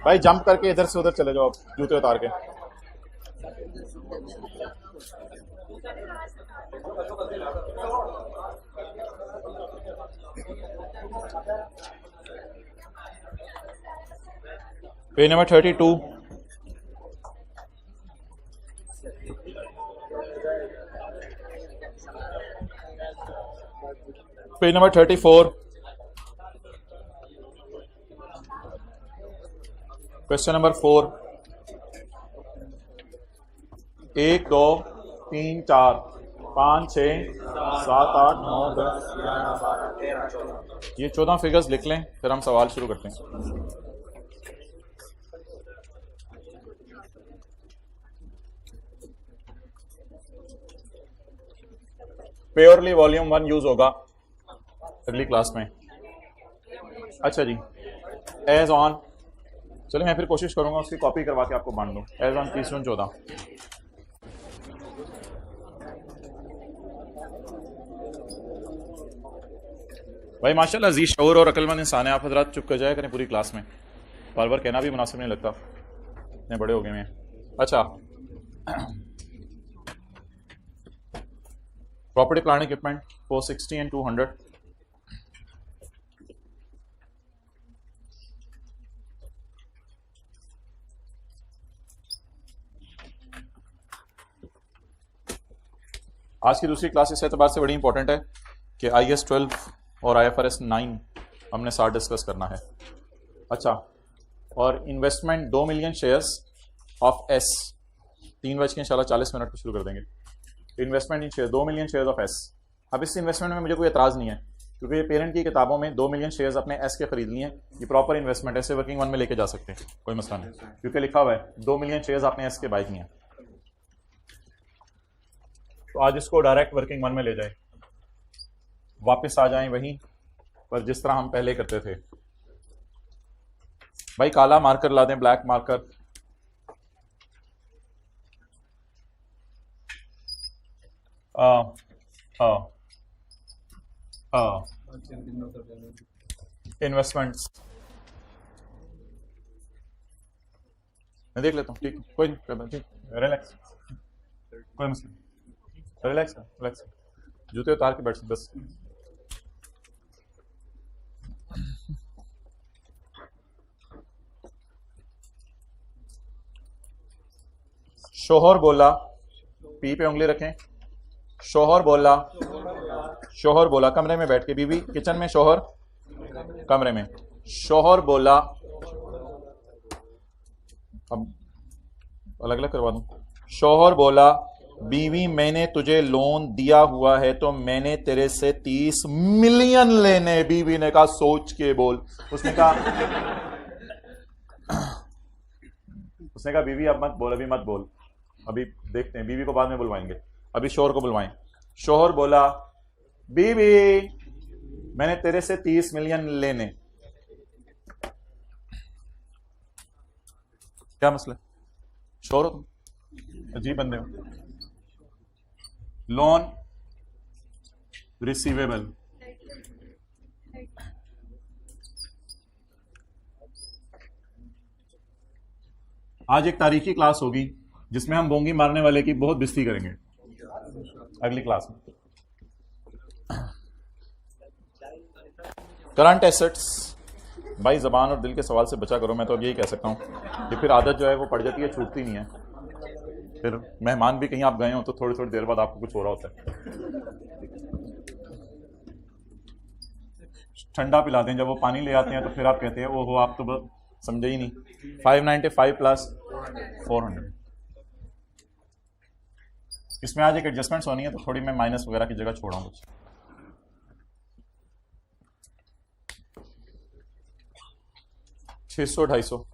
भाई जंप करके इधर से उधर चले जाओ आप, जूते उतार के। Page number 32। Page number 34। Question number 4। 1 2 3 4 5 6 7 8 9 10 ये 14 फिगर्स लिख लें, फिर हम सवाल शुरू करते हैं। प्योरली वॉल्यूम 1 यूज होगा अगली क्लास में। अच्छा जी, एज ऑन, चलिए मैं फिर कोशिश करूंगा उसकी कॉपी करवा के आपको बांध दूं। एज ऑन 30 जून 14। भाई माशाल्लाह अजीज शऊर और अक्लमंद इंसान है आप हजरात। चुप कर जाया करें पूरी क्लास में, बार बार कहना भी मुनासिब नहीं लगता, इतने बड़े हो गए हैं। अच्छा, प्रॉपर्टी प्लान इक्विपमेंट 460 एंड 200। आज की दूसरी क्लास इस एतबार से बड़ी इंपॉर्टेंट है कि IAS 12 और IFRS 9 हमने साथ डिस्कस करना है। अच्छा, और investment 2 million shares of S, 3 बज के इंशाल्लाह 40 मिनट पर शुरू कर देंगे। Investment in share 2 million shares of S। अब इस इन्वेस्टमेंट में मुझे कोई एतराज़ नहीं है, क्योंकि ये पेरेंट की किताबों में 2 मिलियन शेयर्स अपने S के खरीद लिए हैं। ये प्रॉपर इन्वेस्टमेंट है, ऐसे वर्किंग वन में लेके जा सकते हैं, कोई मसला नहीं, क्योंकि लिखा हुआ है 2 मिलियन शेयर्स आपने S के बाई किए हैं। तो आज इसको डायरेक्ट वर्किंग वन में ले जाए, वापस आ जाएं वहीं पर जिस तरह हम पहले करते थे। भाई काला मार्कर ला दें, ब्लैक मार्कर। इन्वेस्टमेंट्स मैं देख लेता हूँ, ठीक, कोई नहीं, ठीक, रिलैक्स, कोई मसला नहीं, रिलैक्स रिलैक्स, जूते उतार के बैठ बस। शोहर बोला, पी पे उंगली रखें। शोहर बोला, शोहर बोला कमरे में बैठ के, बीवी किचन में, शोहर कमरे में। शोहर बोला, अब अलग अलग करवा दूं। शोहर बोला, बीवी मैंने तुझे लोन दिया हुआ है तो मैंने तेरे से 30 मिलियन लेने। बीवी ने कहा सोच के बोल। उसने कहा बीवी अब मत बोल, अभी मत बोल, अभी देखते हैं, बीवी को बाद में बुलवाएंगे, अभी शोहर को बुलवाएं। शोहर बोला, बीवी मैंने तेरे से 30 मिलियन लेने। क्या मसला? शोहर हो तुम, अजीब बंदे हो। लोन रिसीवेबल, आज एक तारीखी क्लास होगी जिसमें हम बोंगी मारने वाले की बहुत बेइज्जती करेंगे अगली क्लास में। करंट एसेट्स, भाई जबान और दिल के सवाल से बचा करो, मैं तो अब यही कह सकता हूँ कि फिर आदत जो है वो पड़ जाती है, छूटती नहीं है। फिर मेहमान भी कहीं आप गए हो तो थोड़ी थोड़ी देर बाद आपको कुछ हो रहा होता है। ठंडा पिला दें, जब वो पानी ले आते हैं तो फिर आप कहते हैं ओहो आप तो समझे ही नहीं। 595 प्लस 400, इसमें आज एक एडजस्टमेंट्स होनी है तो थोड़ी मैं माइनस वगैरह की जगह छोड़ा हूँ। 600 250।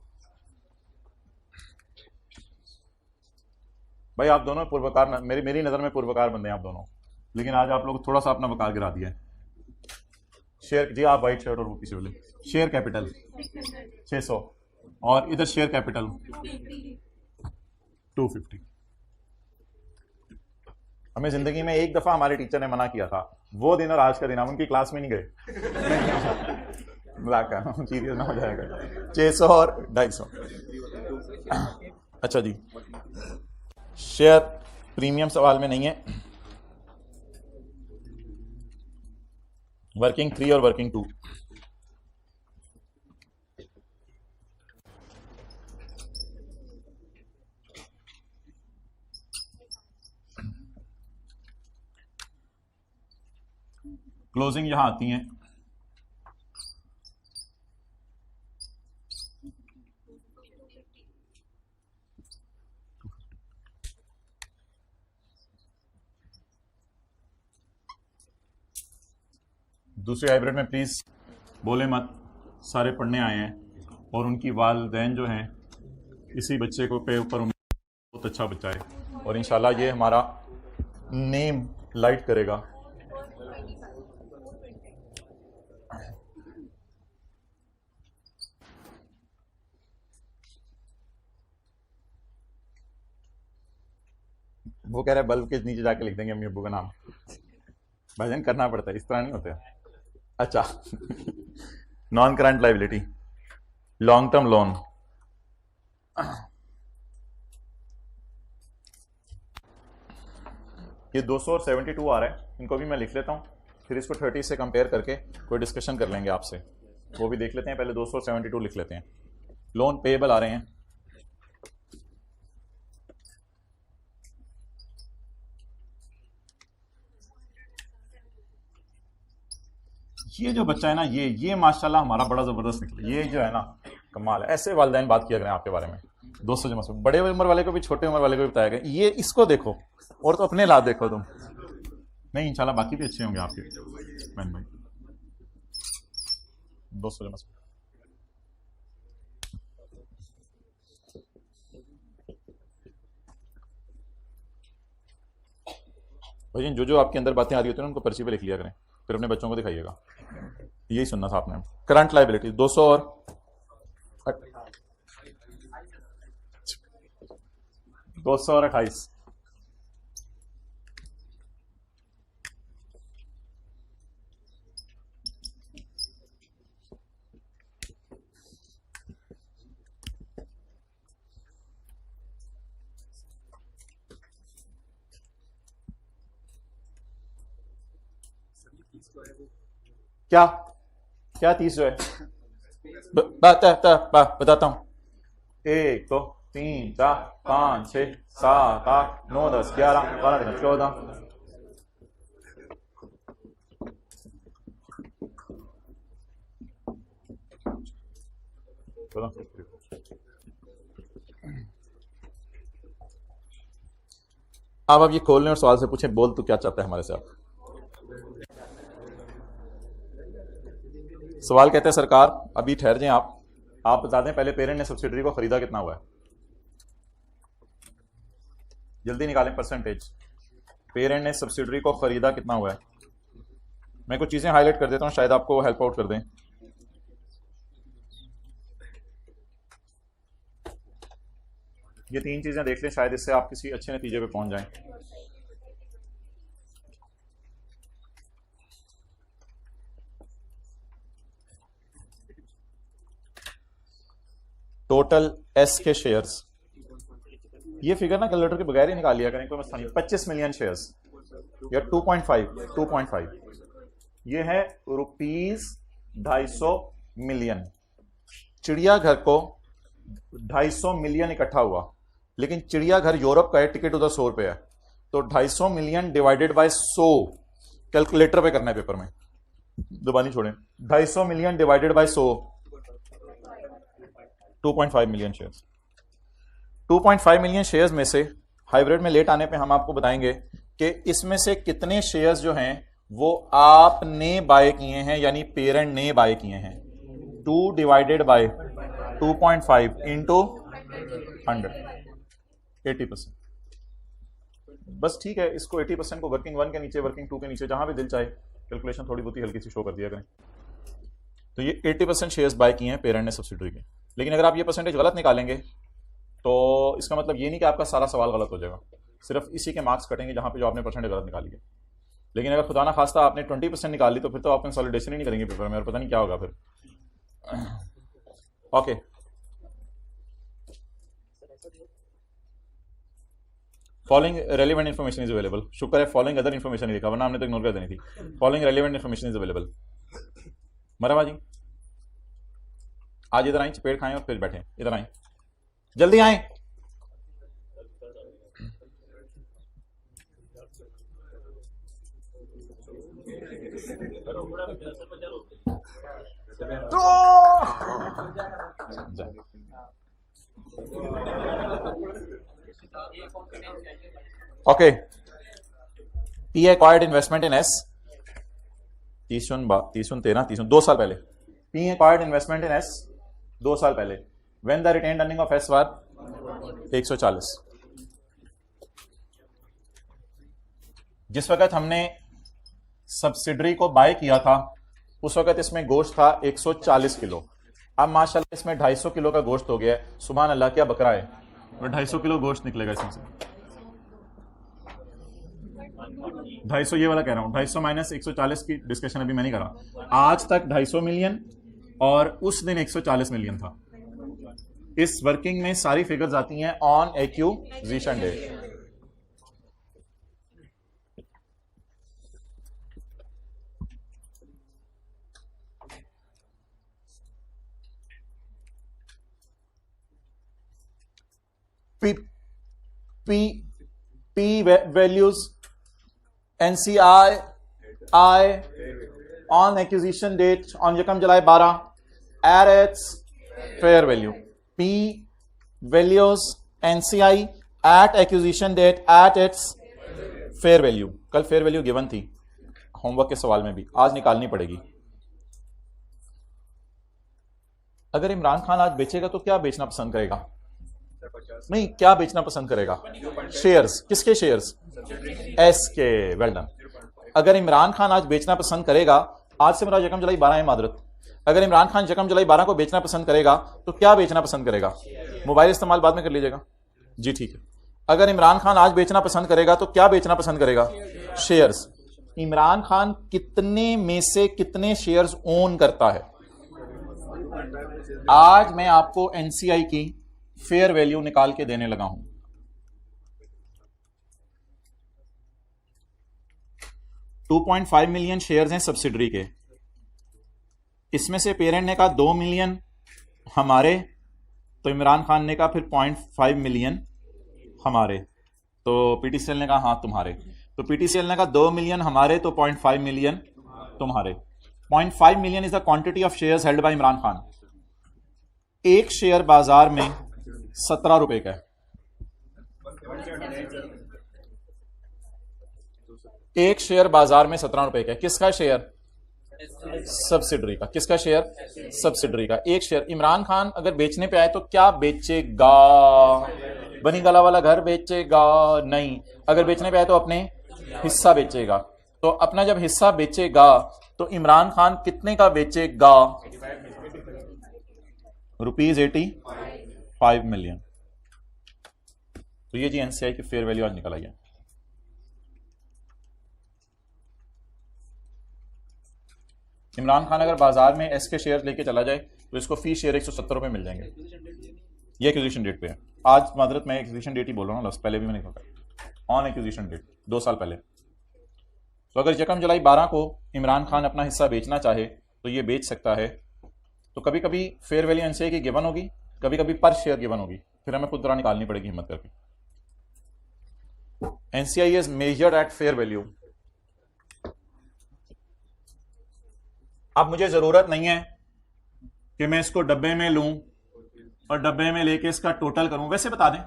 भाई आप दोनों पूर्वकार, मेरी नजर में पूर्वकार बंदे हैं आप दोनों, लेकिन आज आप लोग थोड़ा सा अपना वकार गिरा दिया है। शेयर जी, आप वाइट शर्ट और वो पीछे वाले, शेयर कैपिटल 600 और इधर शेयर कैपिटल 250। हमें जिंदगी में एक दफा हमारे टीचर ने मना किया था, वो दिन और आज का दिन हम उनकी क्लास में नहीं गए। मजाक कर रहा हूँ, सीरियस ना हो जाएगा। 600 और 250। अच्छा जी, शेयर प्रीमियम सवाल में नहीं है, वर्किंग 3 और वर्किंग 2। क्लोजिंग यहां आती हैं, दूसरे हाइब्रिड में प्लीज बोले मत, सारे पढ़ने आए हैं और उनकी वालदैन जो हैं इसी बच्चे को पे ऊपर बहुत अच्छा बच्चा है और इंशाल्लाह ये हमारा नेम लाइट करेगा। वो कह रहे हैं बल्ब के नीचे जाके लिख देंगे अम्मी अब्बू का नाम। भजन करना पड़ता है, इस तरह नहीं होते। अच्छा non current liability, long term loan, ये 200 और 72 आ रहा है, इनको भी मैं लिख लेता हूँ, फिर इसको 30 से कंपेयर करके कोई डिस्कशन कर लेंगे आपसे, वो भी देख लेते हैं। पहले 200 और 72 लिख लेते हैं। लोन पेएबल आ रहे हैं, ये जो बच्चा है ना, ये माशाल्लाह हमारा बड़ा जबरदस्त निकला, ये जो है ना कमाल है। ऐसे वालिदैन बात किया करें आपके बारे में, 200 जमा से बड़े उम्र वाले को भी छोटे उम्र वाले को भी बताया गया, ये इसको देखो और तो अपने लाभ देखो तुम। नहीं इंशाल्लाह बाकी भी अच्छे होंगे आपके बहन भाई। 200 जमा से भाई, जो आपके अंदर बातें आ रही होती हैं उनको पर्ची पे लिख लिया करें, फिर अपने बच्चों को दिखाइएगा। यही सुनना था आपने। करंट लाइबिलिटी 200 और 228, क्या क्या 30 जो है बताता हूं, 1 2 3 4 5 6 7 8 9 10 11 12 13 14। अब ये खोलने और सवाल से पूछें, बोल तू क्या चाहता है हमारे से। आप सवाल कहते हैं सरकार अभी ठहर जाएं, आप बता दें पहले पेरेंट ने सब्सिडरी को खरीदा कितना हुआ है, जल्दी निकालें परसेंटेज। पेरेंट ने सब्सिडरी को खरीदा कितना हुआ है। मैं कुछ चीजें हाईलाइट कर देता हूं, शायद आपको हेल्प आउट कर दें। ये 3 चीजें देख लें, शायद इससे आप किसी अच्छे नतीजे पे पहुंच जाएं। टोटल एस के शेयर्स, ये फिगर ना कैलकुलेटर के बगैर ही निकाल लिया करें, कोई मसला नहीं। 25 मिलियन शेयर्स या 2.5 ये है ₹250 मिलियन। चिड़ियाघर को 250 मिलियन इकट्ठा हुआ, लेकिन चिड़ियाघर यूरोप का है, टिकट उधर 100 रुपये है, तो 250 मिलियन डिवाइडेड बाय 100 कैलकुलेटर पे करना है, पेपर में दुबानी छोड़ें। 250 million divided by 100, 2.5 million shares. 2.5 million shares में से हाइब्रिड में लेट आने पे हम आपको बताएंगे कि इसमें से कितने शेयर्स जो हैं वो आपने बाय किए हैं, यानी पेरेंट ने बाय किए हैं। 2 डिवाइडेड बाय 2.5 इंटू 100, 80%। बस ठीक है, इसको 80% को वर्किंग 1 के नीचे, वर्किंग 2 के नीचे, जहां भी दिल चाहे कैलकुलेशन थोड़ी बहुत हल्की सी शो कर दिया करें। तो ये 80% शेयर्स बाय किए हैं पेरेंट ने सब्सिडरी के। लेकिन अगर आप ये परसेंटेज गलत निकालेंगे तो इसका मतलब ये नहीं कि आपका सारा सवाल गलत हो जाएगा, सिर्फ इसी के मार्क्स कटेंगे जहां पे जो आपने परसेंटेज गलत निकाली है। लेकिन अगर खुदा ना खास्ता आपने 20% निकाल ली तो फिर तो आप कंसोलिडेशन ही नहीं करेंगे पेपर में, और पता नहीं क्या होगा फिर। Okay, following relevant information is available. शुक्र है फॉलोइंग अदर इन्फॉर्मेशन नहीं लिखा, वरना हमने तो इग्नोर कर देनी थी। Following relevant information is available. मरहबा जी, आज इधर आए, चपेट खाएं और फिर बैठे। इधर आए, जल्दी आए। Okay, P acquired investment in S 2 साल पहले। P acquired investment in S 2 साल पहले। When the retained earning of S were 140। जिस वक्त हमने सब्सिडरी को बाय किया था उस वक्त इसमें गोश्त था 140 किलो। अब माशाल्लाह इसमें 250 किलो का गोश्त हो गया है। सुभान अल्लाह, क्या बकरा है, और 250 किलो गोश्त निकलेगा इसमें से। 250 ये वाला कह रहा हूं, 250 माइनस 140 की डिस्कशन अभी मैं नहीं कर रहा। आज तक 250 मिलियन और उस दिन 140 मिलियन था। इस वर्किंग में सारी फिगर्स आती हैं on accusation day. P values NCI on acquisition date on Yakam July 12 at its fair value. P values NCI at acquisition date at its fair value. कल fair value given थी homework के सवाल में भी, आज निकालनी पड़ेगी। अगर इमरान खान आज बेचेगा तो क्या बेचना पसंद करेगा? नहीं, क्या बेचना पसंद करेगा? शेयर्स। किसके शेयर्स? एस के। Well done. अगर इमरान खान आज बेचना पसंद करेगा, आज से मेरा यकम जुलाई 12 है मादरत, अगर इमरान खान यकम जुलाई 12 को बेचना पसंद करेगा तो क्या बेचना पसंद करेगा? मोबाइल इस्तेमाल बाद में कर लीजिएगा जी, ठीक है। अगर इमरान खान आज बेचना पसंद करेगा तो क्या बेचना पसंद करेगा? शेयर्स। इमरान खान कितने में से कितने शेयर्स ओन करता है? आज मैं आपको एनसीआई की फेयर वैल्यू निकाल के देने लगा हूं। $2.5 मिलियन शेयर्स हैं सब्सिडरी के। इसमें से पेरेंट ने कहा 2 मिलियन हमारे, तो इमरान खान ने कहा फिर 0.5 मिलियन हमारे, तो पीटीसीएल ने कहा हाँ तुम्हारे, तो पीटीसीएल ने कहा 2 मिलियन हमारे तो 0.5 मिलियन तुम्हारे। 0.5 million is the quantity of shares held by Imran Khan. एक शेयर बाजार में 17 रुपए का है। एक शेयर बाजार में 17 रुपए का है। किसका शेयर? सब्सिडरी का। किसका शेयर? सब्सिडरी का। एक शेयर। इमरान खान अगर बेचने पे आए तो क्या बेचेगा? बनी गला वाला घर बेचेगा? नहीं। अगर बेचने पे आए तो अपने हिस्सा बेचेगा। तो अपना जब हिस्सा बेचेगा तो इमरान खान कितने का बेचेगा? ₹85 मिलियन। तो ये जी एनसीआई की फेयर वैल्यू आज निकल आई है। इमरान खान अगर बाजार में एस के शेयर लेके चला जाए तो इसको फी शेयर 170 रुपए मिल जाएंगे। ये एक्विजिशन डेट पे है। आज मादरत मैं एक्विजिशन डेट ही बोल रहा हूँ, पहले भी मैंने कहा ऑन एक्विजिशन डेट 2 साल पहले। तो अगर यकम जुलाई 12 को इमरान खान अपना हिस्सा बेचना चाहे तो ये बेच सकता है। तो कभी कभी फेयर वैल्यू एनसीआई की गिवन होगी, कभी कभी पर शेयर गिवन होगी, फिर हमें खुद तरह निकालनी पड़ेगी हिम्मत करके। NCI is measured eight fair value. अब मुझे जरूरत नहीं है कि मैं इसको डब्बे में लूं और डब्बे में लेके इसका टोटल करूं, वैसे बता दें,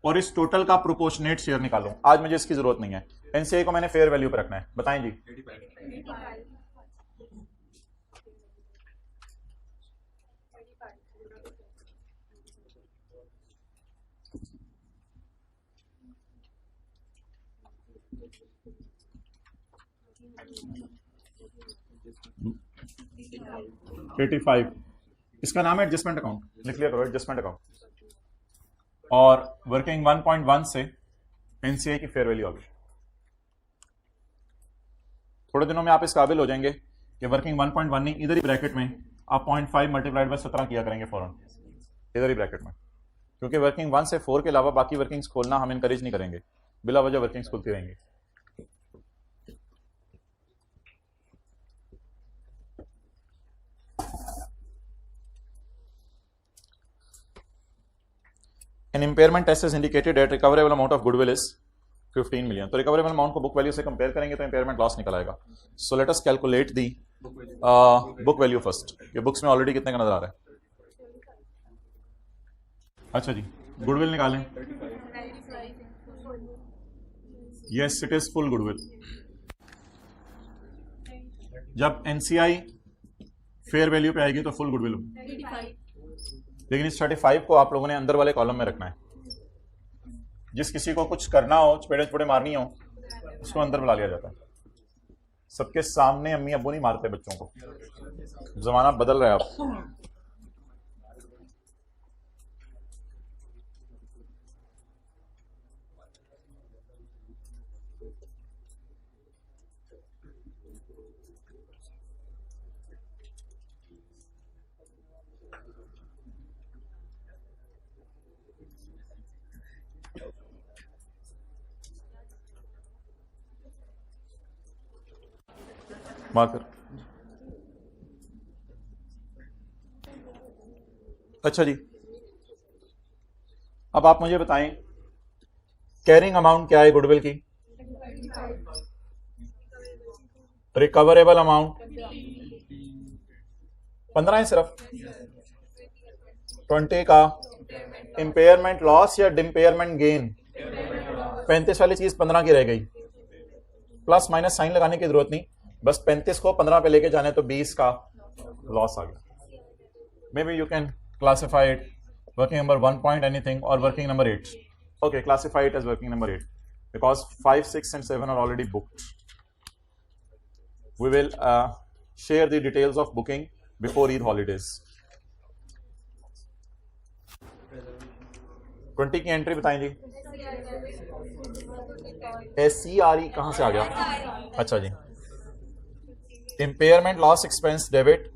और इस टोटल का प्रोपोर्शनेट शेयर निकालूं। आज मुझे इसकी जरूरत नहीं है। एनसीआई को मैंने फेयर वैल्यू पर रखना है। बताएं जी। $85। इसका नाम है एडजस्टमेंट अकाउंट, लिख लिया करो एडजस्टमेंट अकाउंट। और वर्किंग 1.1 से एनसीआई की फेयर वैल्यू आ गई। थोड़े दिनों में आप इस काबिल हो जाएंगे कि वर्किंग 1.1 नहीं, इधर ही ब्रैकेट में आप 0.5 मल्टीप्लाइड बाय 17 किया करेंगे फौरन, इधर ही ब्रैकेट में, क्योंकि वर्किंग 1 से 4 के अलावा बाकी वर्किंग्स खोलना हम इनकरेज नहीं करेंगे, बिला वजह वर्किंग्स खुलती रहेंगी। An impairment test has indicated that recoverable amount of goodwill is 15 million. तो रिकवरेबल अमाउंट को बुक वैल्यू से कंपेयर करेंगे तो इम्पेयरमेंट लॉस निकल आएगा। So let us calculate the book value first. ये बुक्स में ऑलरेडी कितने का नजर आ रहा है? अच्छा जी, गुडविल निकालें। Yes, it is full goodwill. जब एनसीआई फेयर वैल्यू पे आएगी तो फुल गुडविल होगी, लेकिन इस 35 को आप लोगों ने अंदर वाले कॉलम में रखना है। जिस किसी को कुछ करना हो, चपेड़े चपेड़े मारनी हो, उसको अंदर बुला लिया जाता है। सबके सामने अम्मी अब्बू नहीं मारते बच्चों को, जमाना बदल रहा है अब। मार्कर। अच्छा जी, अब आप मुझे बताएं कैरिंग अमाउंट क्या है गुडविल की? रिकवरेबल अमाउंट 15 है सिर्फ। 20 का इंपेयरमेंट लॉस या डिम्पेयरमेंट गेन, 35 वाली चीज 15 की रह गई। प्लस माइनस साइन लगाने की जरूरत नहीं, बस 35 को 15 पे लेके जाने तो 20 का लॉस आ गया। Maybe you can classify it working number 1 point anything और working number 8। Okay, classify it as working number 8 because 5, 6 and 7 are already booked. We will share the details of booking before Eid holidays. 20 की entry बताएं जी। SCRE कहां से आ गया? अच्छा जी, impairment loss expense debit,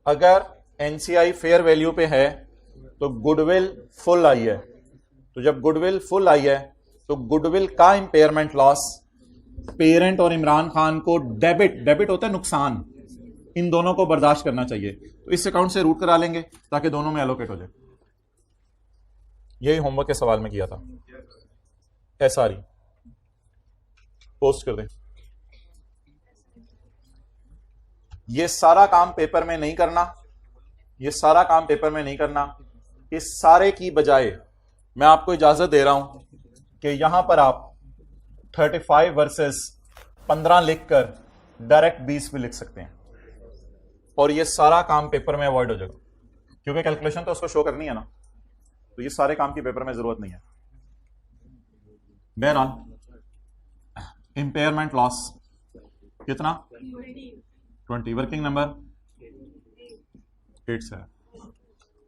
अगर NCI fair value पे है तो गुडविल फुल आई है, तो जब गुडविल फुल आई है तो गुडविल का इम्पेयरमेंट लॉस पेरेंट और इमरान खान को डेबिट होता है नुकसान, इन दोनों को बर्दाश्त करना चाहिए। तो इस अकाउंट से रूट करा लेंगे ताकि दोनों में एलोकेट हो जाए। यही होमवर्क के सवाल में किया था। SRE पोस्ट कर दें। ये सारा काम पेपर में नहीं करना, ये सारा काम पेपर में नहीं करना। इस सारे की बजाय मैं आपको इजाजत दे रहा हूं कि यहां पर आप 35 वर्सेस 15 लिखकर डायरेक्ट 20 भी लिख सकते हैं और ये सारा काम पेपर में अवॉइड हो जाएगा, क्योंकि कैलकुलेशन तो उसको शो करनी है ना, तो ये सारे काम की पेपर में जरूरत नहीं है। बहरहाल इंपेयरमेंट लॉस कितना? 20, वर्किंग नंबर 8 से है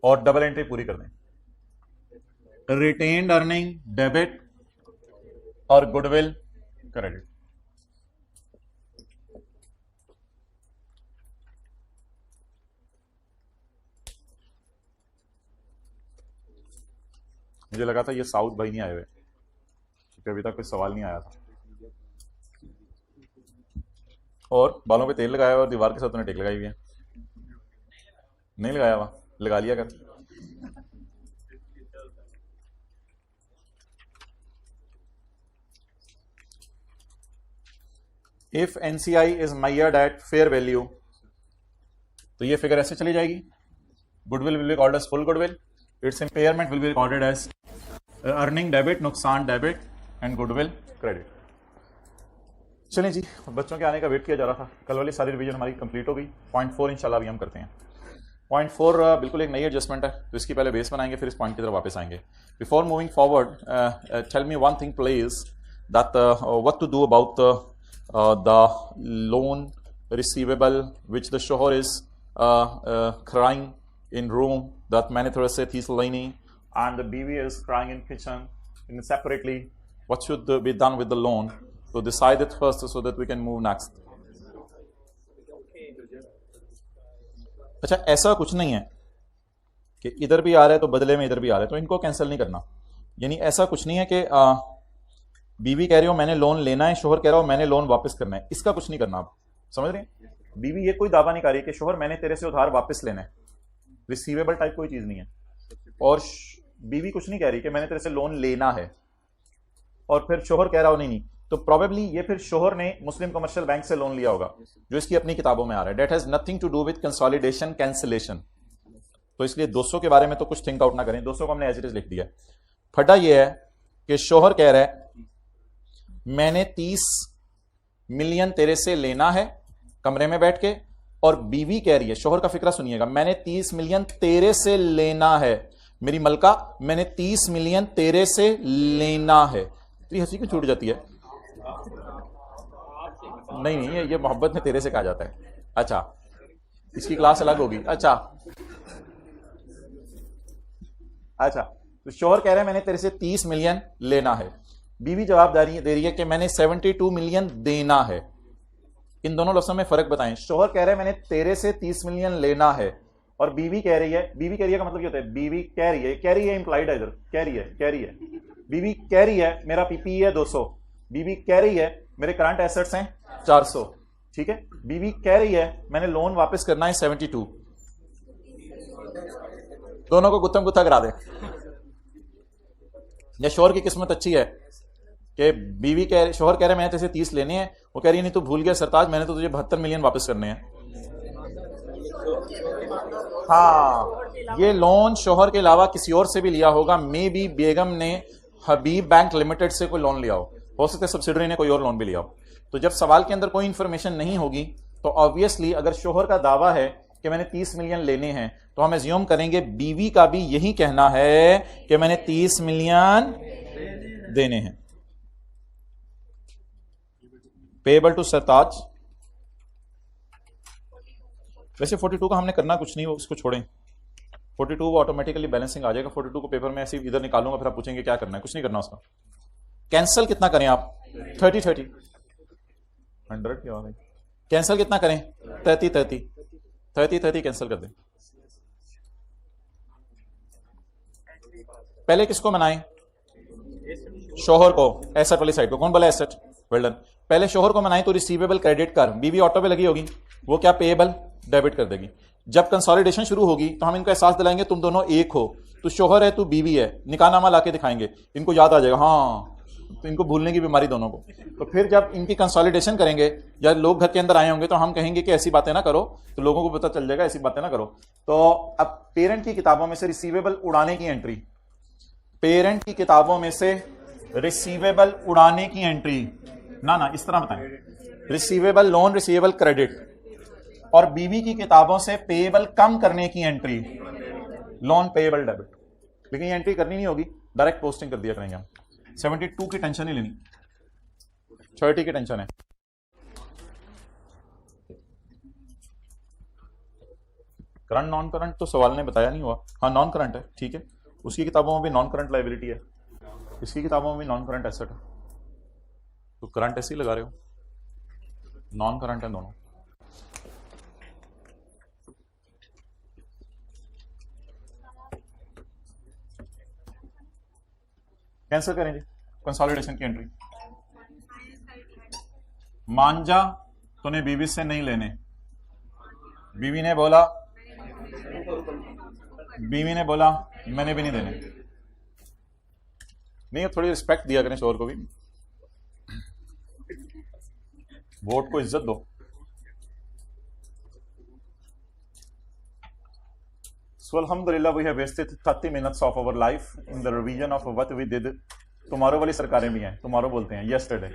और डबल एंट्री पूरी कर दें। रिटेन्ड अर्निंग डेबिट और गुडविल क्रेडिट। मुझे लगा था ये साउथ भाई नहीं आए हुए क्योंकि अभी तक कोई सवाल नहीं आया था। और बालों पे तेल लगाया हुआ और दीवार के साथ उन्हें टेक लगाई हुई है। नहीं लगाया हुआ, लगा लिया कर। If NCI is measured at fair value, तो ये फिगर ऐसे चली जाएगी। Goodwill will be called as full goodwill, its impairment will be recorded as earning debit, नुकसान डेबिट एंड गुडविल क्रेडिट। चलें जी, बच्चों के आने का वेट किया जा रहा था। कल वाली सारी रिवीजन हमारी कंप्लीट हो गई। पॉइंट 4 इंशाल्लाह अभी हम करते हैं। पॉइंट 4 बिल्कुल एक नई एडजस्टमेंट है, तो इसकी पहले बेस बनाएंगे, फिर इस पॉइंट की तरफ वापस आएंगे। Before moving forward, tell me one thing please, that what to do about the loan receivable which the shoher is crying in room that Manithura Seth is Laini, and the baby is crying in kitchen, in separately what should be done with the loan, so decide it first so that we can move next. अच्छा, ऐसा कुछ नहीं है कि इधर भी आ रहा है तो बदले में इधर भी आ रहा है, तो इनको कैंसिल नहीं करना। यानी ऐसा कुछ नहीं है कि बीवी कह रही हो मैंने लोन लेना है, शोहर कह रहा हो मैंने लोन वापस करना है, इसका कुछ नहीं करना। आप समझ रहे हैं? बीवी ये कोई दावा नहीं कर रही कि शोहर मैंने तेरे से उधार वापस लेना है, रिसीवेबल टाइप कोई चीज नहीं है। और बीवी कुछ नहीं कह रही कि मैंने तेरे से लोन लेना है, और फिर शोहर कह रहा हो नहीं, तो प्रोबेबली ये फिर शोहर ने मुस्लिम कमर्शियल बैंक से लोन लिया होगा, जो इसकी अपनी किताबों में आ रहा है। Debt has nothing to do with consolidation cancellation. तो इसलिए 200 के बारे में तो कुछ थिंक आउट ना करें, 200 को हमने एज इट इज लिख दिया। फटा ये है कि शोहर कह रहा है मैंने 30 मिलियन तेरे से लेना है कमरे में बैठ के, और बीवी कह रही है, शोहर का फिक्रा सुनिएगा, मैंने 30 मिलियन तेरे से लेना है, मेरी मलका मैंने 30 मिलियन तेरे से लेना है। तो ये हंसी क्यों छूट जाती है? नहीं, ये मोहब्बत में तेरे से कहा जाता है। अच्छा, इसकी क्लास अलग होगी। अच्छा, तो शोहर कह रहे हैं मैंने तेरे से 30 मिलियन लेना है, बीवी जवाब दे रही है कि मैंने 72 मिलियन देना है। इन दोनों लफ्जों में फर्क बताएं। शोहर कह रहे हैं मैंने तेरे से 30 मिलियन लेना है, और बीवी कह रही है का मतलब क्या होता है? बीवी कह रही है इंप्लाइड है इधर, कह रही है। बीवी कह रही है मेरा पीपी है 200, बीवी कह रही है मेरे करंट एसेट्स हैं 400, ठीक है। बीवी कह रही है मैंने लोन वापस करना है 72। दोनों को गुत्थम गुत्था करा दे। या शोहर की किस्मत अच्छी है कि शोहर कह रहे हैं मैंने तेरे से 30 लेने हैं, वो कह रही है नहीं तू भूल गया सरताज, मैंने तो तुझे 72 मिलियन वापस करने हैं। हाँ, ये लोन शोहर के अलावा किसी और से भी लिया होगा। मे बी बेगम ने हबीब बैंक लिमिटेड से कोई लोन लिया हो सकता है सब्सिडरी ने कोई और लोन भी लिया हो। तो जब सवाल के अंदर कोई इंफॉर्मेशन नहीं होगी तो ऑब्वियसली अगर शोहर का दावा है कि मैंने 30 मिलियन लेने हैं, तो हम एज्यूम करेंगे बीवी का भी यही कहना है कि मैंने 30 मिलियन देने हैं। पेएबल टू सरताज। वैसे 42 का हमने करना कुछ नहीं, उसको छोड़ें। 42 वो ऑटोमेटिकली बैलेंसिंग आ जाएगा। 42 को पेपर में ऐसे इधर निकालूंगा, फिर आप पूछेंगे क्या करना है, कुछ नहीं करना उसका। कैंसिल कितना करें आप? 30 100 क्या हो गई? कैंसिल कितना करें? 30 कैंसिल कर दें। पहले किसको मनाएं? शोहर को। एसेट वाली साइड को। कौन बोला एसेट? Well done. पहले शोहर को मनाएं तो रिसीवेबल क्रेडिट कर, बीवी ऑटो पे लगी होगी, वो क्या पेएबल डेबिट कर देगी। जब कंसोलिडेशन शुरू होगी तो हम इनको एहसास दिलाएंगे तुम दोनों एक हो, तू शोहर है तू बीवी है, निकाहनामा लाके दिखाएंगे, इनको याद आ जाएगा, हाँ, तो इनको भूलने की बीमारी दोनों को। तो फिर जब इनकी कंसोलिडेशन करेंगे या लोग घर के अंदर आए होंगे तो हम कहेंगे कि ऐसी बातें ना करो, तो लोगों को पता चल जाएगा ऐसी बातें ना करो। तो अब पेरेंट की किताबों में से रिसीवेबल उड़ाने की एंट्री, पेरेंट की किताबों में से रिसीवेबल उड़ाने की एंट्री ना इस तरह बताएं, रिसीवेबल लोन, रिसीवेबल क्रेडिट, और बीवी की किताबों से पेएबल कम करने की एंट्री, लोन पेएबल डेबिट। लेकिन ये एंट्री करनी नहीं होगी, डायरेक्ट पोस्टिंग कर दिया करेंगे हम। 72 की टेंशन नहीं लेनी, 30 की टेंशन है। करंट नॉन करंट तो सवाल ने बताया नहीं हुआ। हाँ, नॉन करंट है, ठीक है। उसकी किताबों में भी नॉन करंट लायबिलिटी है, इसकी किताबों में भी नॉन करंट एसेट है, तो करंट ऐसे ही लगा रहे हो, नॉन करंट है दोनों। कैंसिल करें जी कंसोलिडेशन की एंट्री। मान जा तूने बीवी से नहीं लेने, बीवी ने बोला मैंने भी नहीं देने। नहीं, थोड़ी रिस्पेक्ट दिया करें शोहर को भी, वोट को इज्जत दो। So alhamdulillah we have wasted 30 minutes of our life in the revision of what we did। tomorrow वाली सरकारें भी हैं, tomorrow बोलते हैं, yesterday।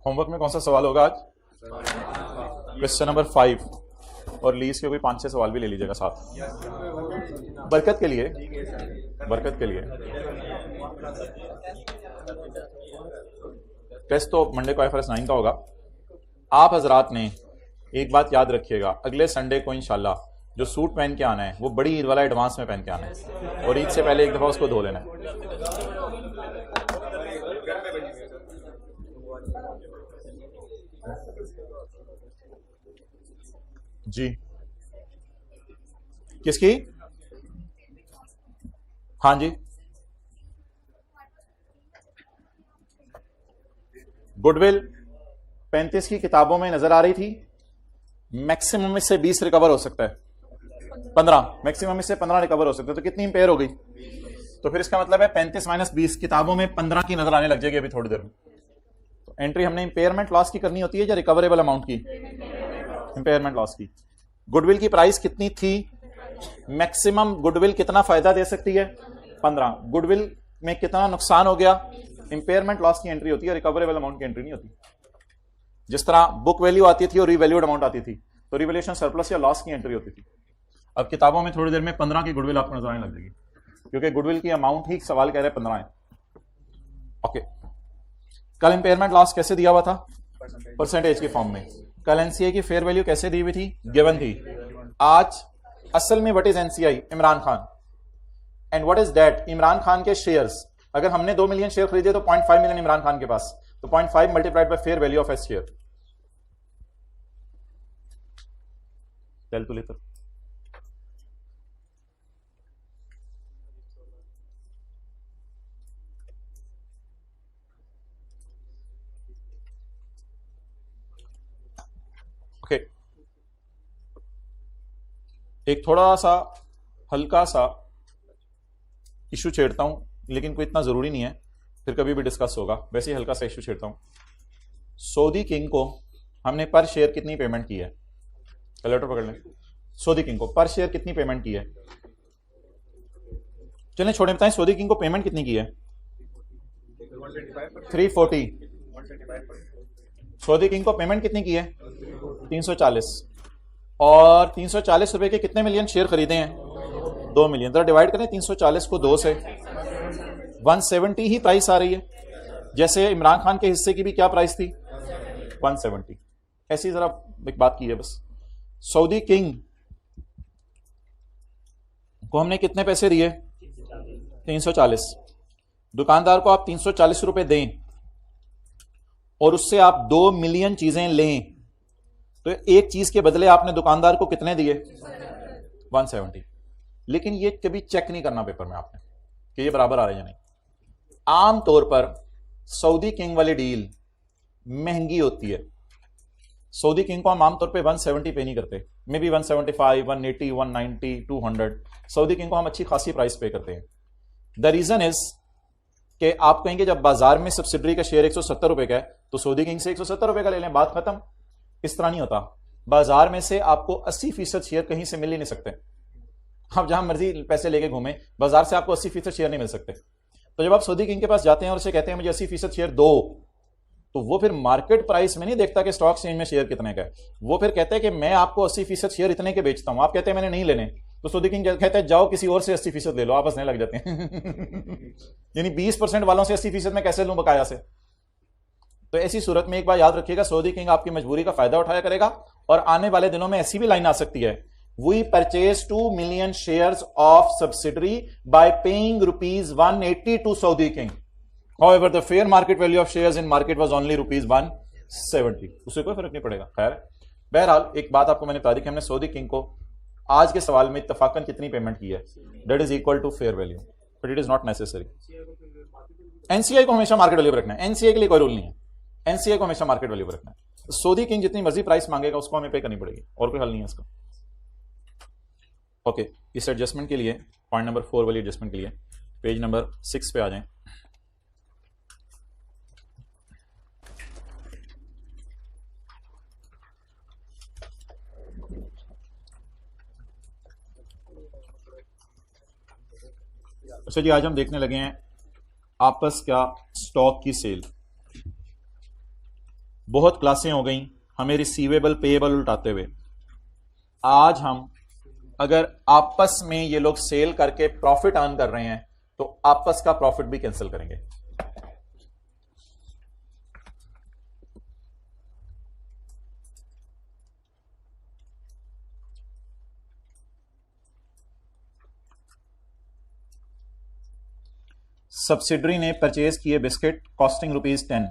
होमवर्क में कौन सा सवाल होगा आज? क्वेश्चन नंबर 5, और लीज के कोई 5-6 सवाल भी ले लीजिएगा साथ, बरकत के लिए, बरकत के लिए। टेस्ट तो मंडे को IFRS 9 का होगा। आप हजरात ने एक बात याद रखिएगा, अगले संडे को इंशाल्लाह जो सूट पहन के आना है वो बड़ी ईद वाला एडवांस में पहन के आना है, और ईद से पहले एक दफा उसको धो लेना है। जी किसकी? हाँ जी, गुडविल 35 की किताबों में नजर आ रही थी, मैक्सिमम इससे 20 रिकवर हो सकता है, 15 मैक्सिमम इससे 15 रिकवर हो सकता है, तो कितनी इंपेयर हो गई? तो फिर इसका मतलब है 35 माइनस 20 किताबों में 15 की नजर आने लग जाएगी अभी थोड़ी देर में। तो एंट्री हमने इंपेयरमेंट लॉस की करनी होती है या रिकवरेबल अमाउंट की? इंपेयरमेंट लॉस की। गुडविल की प्राइस कितनी थी? मैक्सिमम गुडविल कितना फायदा दे सकती है? 15। गुडविल में कितना नुकसान हो गया? इंपेयरमेंट लॉस की एंट्री होती है, रिकवरेबल अमाउंट की एंट्री नहीं होती। जिस तरह बुक वैल्यू आती थी और रिवैल्यूड अमाउंट आती थी, तो रिवैल्यूएशन सरप्लस या लॉस की एंट्री होती थी। अब किताबों में थोड़ी देर में 15 की गुडविल आपको नजर आने लग जाएगी, क्योंकि गुडविल की अमाउंट ही सवाल कह रहे हैं 15 है। ओके, कल इंपेयरमेंट लॉस कैसे दिया हुआ था? परसेंटेज के फॉर्म में। कल एनसीआई की फेयर वैल्यू कैसे दी हुई थी? गिवन थी। आज असल में what is NCI? Imran Khan. And what is that? Imran Khan के शेयर्स। अगर हमने 2 मिलियन शेयर खरीदे तो 0.5 मिलियन इमरान खान के पास, तो 0.5 multiplied by fair value of S share. Calculator. Okay, एक थोड़ा सा हल्का सा इशू छेड़ता हूं, लेकिन कोई इतना जरूरी नहीं है, फिर कभी भी डिस्कस होगा। वैसे ही हल्का सा इशू छेड़ता हूं। सऊदी किंग को हमने पर शेयर कितनी पेमेंट की है? कैलकुलेटर पकड़ लें। सऊदी किंग को पर शेयर कितनी पेमेंट की है? चलें छोड़े, बताएं सऊदी किंग को पेमेंट कितनी की है? 340। सऊदी किंग को पेमेंट कितनी की है? 340। और 340 रुपए के कितने मिलियन शेयर खरीदे हैं? 2 मिलियन। जरा डिवाइड करें 340 को 2 से, 170 ही प्राइस आ रही है। जैसे इमरान खान के हिस्से की भी क्या प्राइस थी? 170। ऐसी जरा एक बात की है बस। सऊदी किंग को हमने कितने पैसे दिए? 340। दुकानदार को आप 340 रुपए दें और उससे आप 2 मिलियन चीजें लें, तो एक चीज के बदले आपने दुकानदार को कितने दिए? 170। लेकिन ये कभी चेक नहीं करना पेपर में आपने कि ये बराबर आ रहे हैं या नहीं। आमतौर पर सऊदी किंग वाली डील महंगी होती है। सऊदी किंग को हम आमतौर पे 170 पे नहीं करते, मे बी 175, 180, 190, 200। सऊदी किंग को हम अच्छी खासी प्राइस पे करते हैं। द रीजन इज कि आप कहेंगे जब बाजार में सब्सिडरी का शेयर 170 रुपए का है तो सऊदी किंग से 170 रुपए का ले लें, बात खत्म। इस तरह नहीं होता। बाजार में से आपको 80% शेयर कहीं से मिल ही नहीं सकते। आप जहां मर्जी पैसे लेके घूमें, बाजार से आपको 80% शेयर नहीं मिल सकते। तो जब आप सऊदी किंग के पास जाते हैं और उसे कहते हैं मुझे 80% शेयर दो, तो वो फिर मार्केट प्राइस में नहीं देखता कि स्टॉक एक्सचेंज में शेयर कितने का है। वो फिर कहते हैं कि मैं आपको 80% शेयर इतने के बेचता हूं, आप कहते हैं मैंने नहीं लेने, तो सऊदी किंग कहता है जाओ किसी और से 80% ले लो, आप हंसने लग जाते हैं। यानी 20% वालों से 80% में कैसे लूं बकाया से? तो ऐसी सूरत में एक बार याद रखिएगा, सऊदी किंग आपकी मजबूरी का फायदा उठाया करेगा। और आने वाले दिनों में ऐसी भी लाइन आ सकती है, we purchase 2 million shares of subsidiary by paying ₹180 to Saudi king. However, the fair market value of shares in market was only ₹170। उसे कोई फर्क नहीं पड़ेगा। खैर, बहरहाल एक बात आपको मैंने बता दी कि हमने सऊदी किंग को आज के सवाल में इत्तफाकन कितनी पेमेंट की है? That is equal to fair value, but it is not necessary. NCI को हमेशा मार्केट वैल्यू पर रखना है। एनसीआई के लिए कोई रूल नहीं है, एनसीआई को हमेशा मार्केट वैल्यू पर रखना है। सऊदी किंग जितनी मर्जी प्राइस मांगेगा उसको हमें पे करनी पड़ेगी, और कोई हल नहीं है इसका। ओके, इस एडजस्टमेंट के लिए, पॉइंट नंबर 4 वाली एडजस्टमेंट के लिए पेज नंबर 6 पे आ जाएं। अच्छा जी, आज हम देखने लगे हैं आपस क्या स्टॉक की सेल। बहुत क्लासें हो गई हमें रिसीवेबल पेएबल उल्टाते हुए। आज हम अगर आपस में ये लोग सेल करके प्रॉफिट अर्न कर रहे हैं तो आपस का प्रॉफिट भी कैंसिल करेंगे। सब्सिडरी ने परचेज किए बिस्किट कॉस्टिंग ₹10।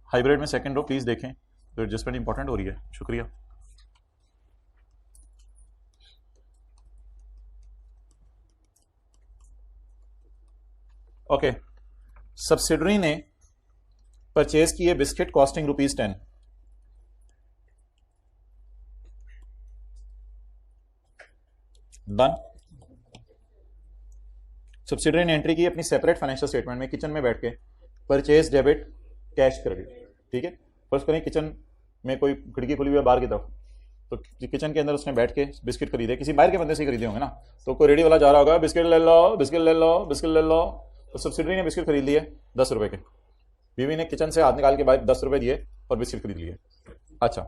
हाइब्रिड में सेकंड रो प्लीज देखें, तो एडजस्टमेंट इंपॉर्टेंट हो रही है। शुक्रिया। ओके, सब्सिडरी ने परचेज किए बिस्किट कॉस्टिंग ₹10। डन। सब्सिडरी ने एंट्री की अपनी सेपरेट फाइनेंशियल स्टेटमेंट में, किचन में बैठ के, परचेज डेबिट कैश क्रेडिट। ठीक है, फर्स्ट करें किचन में कोई खिड़की खुली हुई है बाहर की तरफ, तो किचन के अंदर उसने बैठ के बिस्किट खरीदे, किसी बाहर के बंदे से ही खरीदे होंगे ना, तो कोई रेडी वाला जा रहा होगा, बिस्किट ले लो, बिस्किट ले लो, बिस्किट ले लो, तो सब्सिडरी ने बिस्किट खरीद लिए ₹10 के। बीवी ने किचन से हाथ निकाल के बाद ₹10 दिए और बिस्किट खरीद लिए। अच्छा,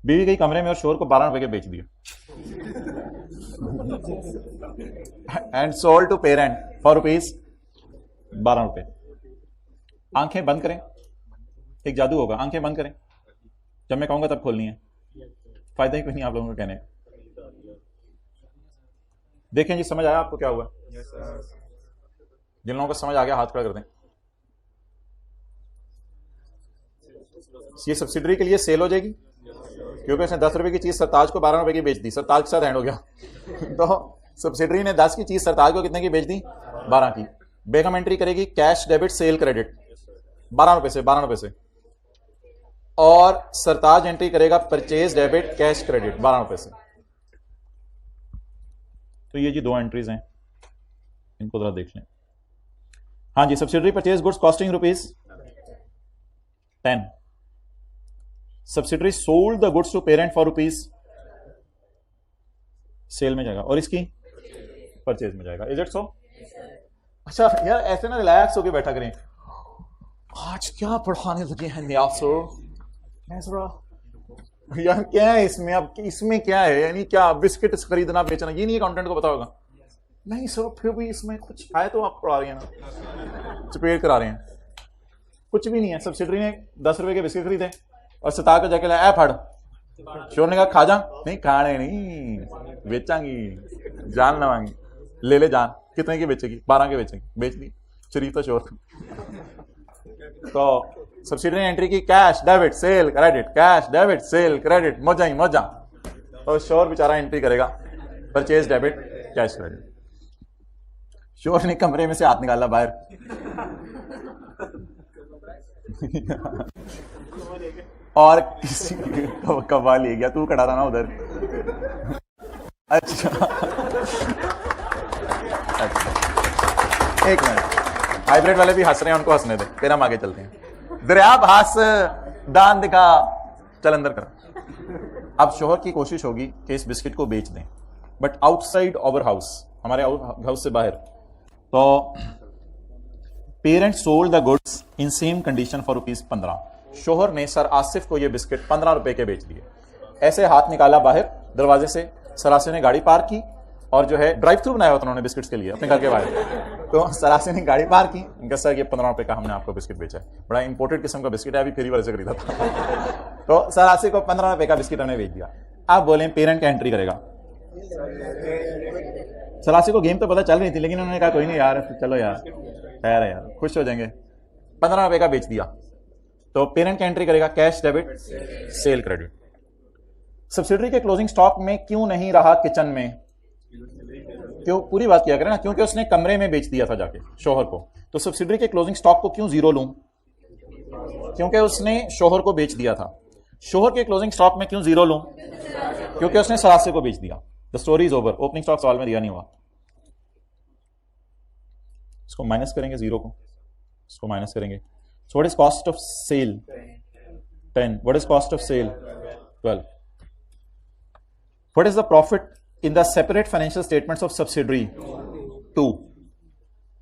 बीवी गई कमरे में और शोर को ₹12 के बेच दिए and sold to parent for ₹12। आंखें बंद करें, एक जादू होगा, आंखें बंद करें, जब मैं कहूंगा तब खोलनी है, फायदा ही कोई नहीं आप लोगों को कहने। देखें जी, समझ आया आपको क्या हुआ? जिन लोगों को समझ आ गया हाथ खड़ा कर दें। ये सब्सिडरी के लिए सेल हो जाएगी, क्योंकि उसने ₹10 की चीज सरताज को ₹12 की बेच दी, सरताज के साथ हैंड हो गया तो सब्सिडरी ने 10 की चीज सरताज को कितने की बेच दी? 12 की। बेगम एंट्री करेगी कैश डेबिट सेल क्रेडिट ₹12 से, और सरताज एंट्री करेगा परचेज डेबिट कैश क्रेडिट ₹12 से। तो ये जी 2 एंट्रीज हैं, इनको जरा देख लें। हाँ जी, subsidiary purchase goods costing ₹10। Subsidiary sold the goods to parent for sale में जाएगा, और इसकी परचेज में जाएगा। Is it so? अच्छा यार, ऐसे ना रिलैक्स होके बैठा करें। आज क्या पढ़ाने लगे हैं नियाज सर? यार क्या है इसमें, अब इसमें क्या है, यानी क्या बिस्किट खरीदना बेचना, ये नहीं अकाउंटेंट को पता होगा? नहीं सर, फिर भी इसमें कुछ है तो आप पढ़ा रहे हैं ना, चपेट करा रहे हैं। कुछ भी नहीं है। सब्सिडरी ने ₹10 के बिस्किट खरीदे और सता के जाके लाया, फड़। शोर ने कहा खा जा, नहीं खाने नहीं, बेचांगी, जान लवांगी, ले जान। कितने की बेचेगी? 12 के बेचेगी, बेच दी। शरीफ तो शोर। तो सब्सिडरी ने एंट्री की cash debit cell credit, cash debit cell credit, मौजा ही मौजा। और शोर बेचारा एंट्री करेगा परचेज डेबिट कैश क्रेडिट। शोर ने कमरे में से हाथ निकाला बाहर और किसी कब्बा ले गया, तू खड़ा था ना उधर। अच्छा एक मिनट, हाइब्रिड वाले भी हंस रहे हैं, उनको हंसने दे, फिर हम आगे चलते हैं। दरियाब हंस, दान दिखा, चल अंदर कर। अब शोहर की कोशिश होगी कि इस बिस्किट को बेच दें, बट आउटसाइड आवर हाउस, हमारे हाउस से बाहर। तो parent sold the goods in same condition for ₹15। शोहर ने सर आसिफ को ये बिस्किट ₹15 के बेच दिए। ऐसे हाथ निकाला बाहर दरवाजे से, सरासे ने गाड़ी पार्क की और जो है ड्राइव थ्रू बनाया होता उन्होंने बिस्किट्स के लिए अपने घर के बाहर। तो सरासे ने गाड़ी पार्क की, उनका सर ये ₹15 का हमने आपको बिस्किट बेचा है, बड़ा इंपोर्टेड किस्म का बिस्किट है, अभी फ्री वाले से खरीदा था। तो सरासे को ₹15 का बिस्किट हमने बेच दिया। आप बोले पेरेंट का एंट्री करेगा। सरासे को गेम तो पता चल रही थी, लेकिन उन्होंने कहा कोई नहीं यार, चलो यार खैर है यार, खुश हो जाएंगे, ₹15 का बेच दिया। तो पेरेंट का एंट्री करेगा cash debit cell credit. Subsidiary के क्लोजिंग स्टॉक में क्यों नहीं रहा किचन में? क्यों? पूरी बात किया करें ना। क्योंकि उसने कमरे में बेच दिया था जाके शोहर को। तो सब्सिडरी के क्लोजिंग स्टॉक को क्यों 0 लूं? क्योंकि उसने शोहर को बेच दिया था। शोहर के क्लोजिंग स्टॉक में क्यों 0 लूं? क्योंकि उसने सरासे को बेच दिया। The story is over. Opening stock सवाल में दिया नहीं हुआ। इसको माइनस करेंगे 0 को, इसको माइनस करेंगे। So what is cost of sale? 10। What is cost of sale? 12। What is the profit in the separate financial statements of subsidiary? 2.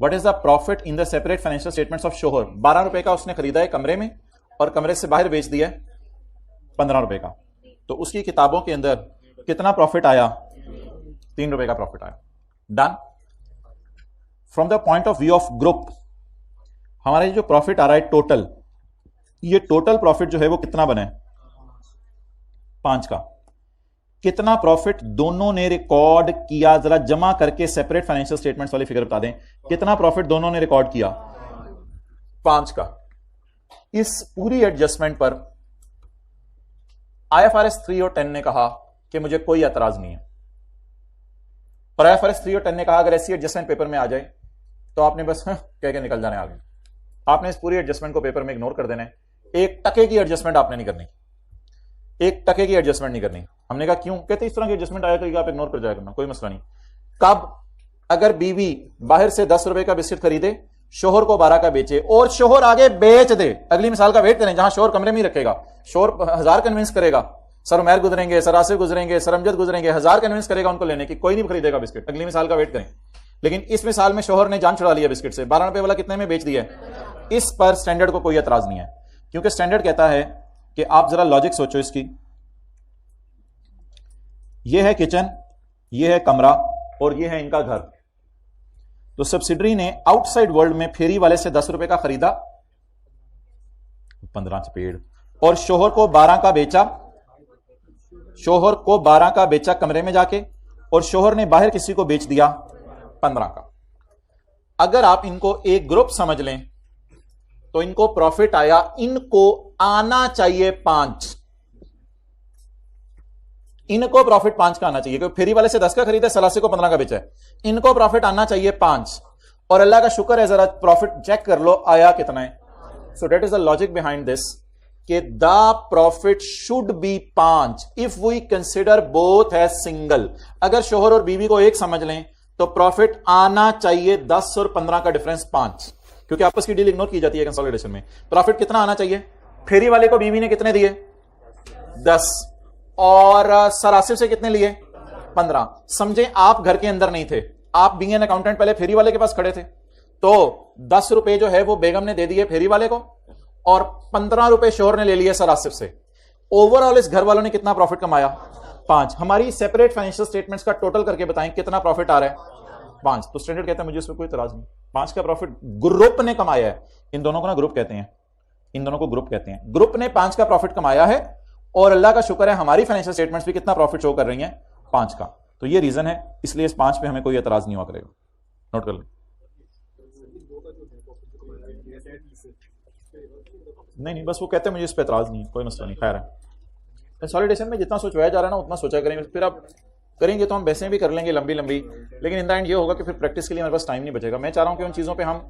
What is the profit in the separate financial statements of शोहर? ₹12 का उसने खरीदा है कमरे में और कमरे से बाहर बेच दिया है ₹15 का। तो उसकी किताबों के अंदर कितना प्रॉफिट आया? ₹3 का प्रॉफिट आया। Done. From the point of view of group हमारा जो प्रॉफिट आ रहा है टोटल, ये टोटल प्रॉफिट जो है वो कितना बना है? 5 का। कितना प्रॉफिट दोनों ने रिकॉर्ड किया? जरा जमा करके सेपरेट फाइनेंशियल स्टेटमेंट्स वाली फिगर बता दें, कितना प्रॉफिट दोनों ने रिकॉर्ड किया? 5 का। इस पूरी एडजस्टमेंट पर IFRS 3 और 10 ने कहा कि मुझे कोई एतराज नहीं है। और IFRS 3 और 10 ने कहा अगर ऐसी एडजस्टमेंट पेपर में आ जाए तो आपने बस कह के निकल जाने आगे। आपने इस पूरी एडजस्टमेंट को पेपर में इग्नोर कर देना है। 1 टके की एडजस्टमेंट आपने नहीं करनी, 1 टके की एडजस्टमेंट नहीं करनी। हमने कहा क्यों? कहते इस तरह की एडजस्टमेंट आया करेगी, आप इग्नोर कर जाया करना, कोई मसला नहीं। कब? अगर बीवी बाहर से 10 रुपए का बिस्किट खरीदे, शोहर को 12 का बेचे और शोहर आगे बेच दे। अगली मिसाल का वेट करें, जहां शोहर कमरे में ही रखेगा, शोहर 1000 कन्विंस करेगा, सर उमैर गुजरेंगे, सर आसिफ गुजरेंगे, सर अमजद गुजरेंगे, 1000 कन्विंस करेगा उनको लेने की, कोई नहीं खरीदेगा बिस्किट। अगली मिसाल का वेट करें। लेकिन इस मिसाल में शोहर ने जान छुड़ा लिया बिस्किट से, 12 रुपए वाला कितने में बेच दिया है। इस पर स्टैंडर्ड को कोई एतराज नहीं है, क्योंकि स्टैंडर्ड कहता है कि आप जरा लॉजिक सोचो इसकी। यह है किचन, यह है कमरा और यह है इनका घर। तो सब्सिडरी ने आउटसाइड वर्ल्ड में फेरी वाले से 10 रुपए का खरीदा, 15 पेड़, और शोहर को 12 का बेचा, शोहर को 12 का बेचा कमरे में जाके, और शोहर ने बाहर किसी को बेच दिया 15 का। अगर आप इनको एक ग्रुप समझ लें तो इनको प्रॉफिट आया, इनको आना चाहिए 5, इनको प्रॉफिट 5 का आना चाहिए, क्योंकि फेरी वाले से 10 का खरीदा, सलासे को 15 का बेचा है। इनको प्रॉफिट आना चाहिए 5, और अल्लाह का शुक्र है जरा प्रॉफिट चेक कर लो आया कितना है। So that is the logic behind this कि the profit should be 5 if we consider both as single. अगर शोहर और बीवी को एक समझ लें तो प्रॉफिट आना चाहिए 10 और 15 का डिफरेंस 5, क्योंकि आपस की डील इग्नोर की जाती है कंसोलिडेशन में। प्रॉफिट कितना आना चाहिए? फेरी वाले को बीवी ने कितने दिए? 10, और सर आसिफ से कितने लिए? 15। समझे आप घर के अंदर नहीं थे, आप बीइंग एन अकाउंटेंट पहले फेरी वाले के पास खड़े थे, तो 10 रुपए जो है वो बेगम ने दे दिए फेरी वाले को, और 15 रुपए शोहर ने ले लिए सर आसिफ से। ओवरऑल इस घर वालों ने कितना प्रॉफिट कमाया? 5। हमारी सेपरेट फाइनेंशियल स्टेटमेंट्स का टोटल करके बताएं कितना प्रॉफिट आ रहा है? 5। तो स्टैंडर्ड कहता है मुझे इसमें कोई इतराज नहीं, 5 का प्रॉफिट ग्रुप ने कमाया है। इन दोनों को ना ग्रुप कहते हैं, इन दोनों को ग्रुप कहते हैं। ग्रुप ने 5 का प्रॉफिट कमाया है, और अल्लाह का शुक्र है हमारी फाइनेंशियल स्टेटमेंट्स भी कितना प्रॉफिट शो कर रही हैं? 5 का। तो ये रीजन है, इसलिए इस 5 पे हमें कोई एतराज नहीं हुआ करेगा। नोट कर लें। नहीं, बस वो कहते हैं मुझे इस पे एतराज नहीं है, कोई मसला नहीं। खैर है, कंसोलिडेशन में जितना सोचवाया जा रहा है ना उतना सोचा करेंगे, फिर आप करेंगे तो हम बहसें भी कर लेंगे लंबी लंबी, लेकिन इन द एंड ये होगा कि फिर प्रैक्टिस के लिए हमारे पास टाइम नहीं बचेगा। मैं चाह रहा हूँ कि उन चीज़ों पे हम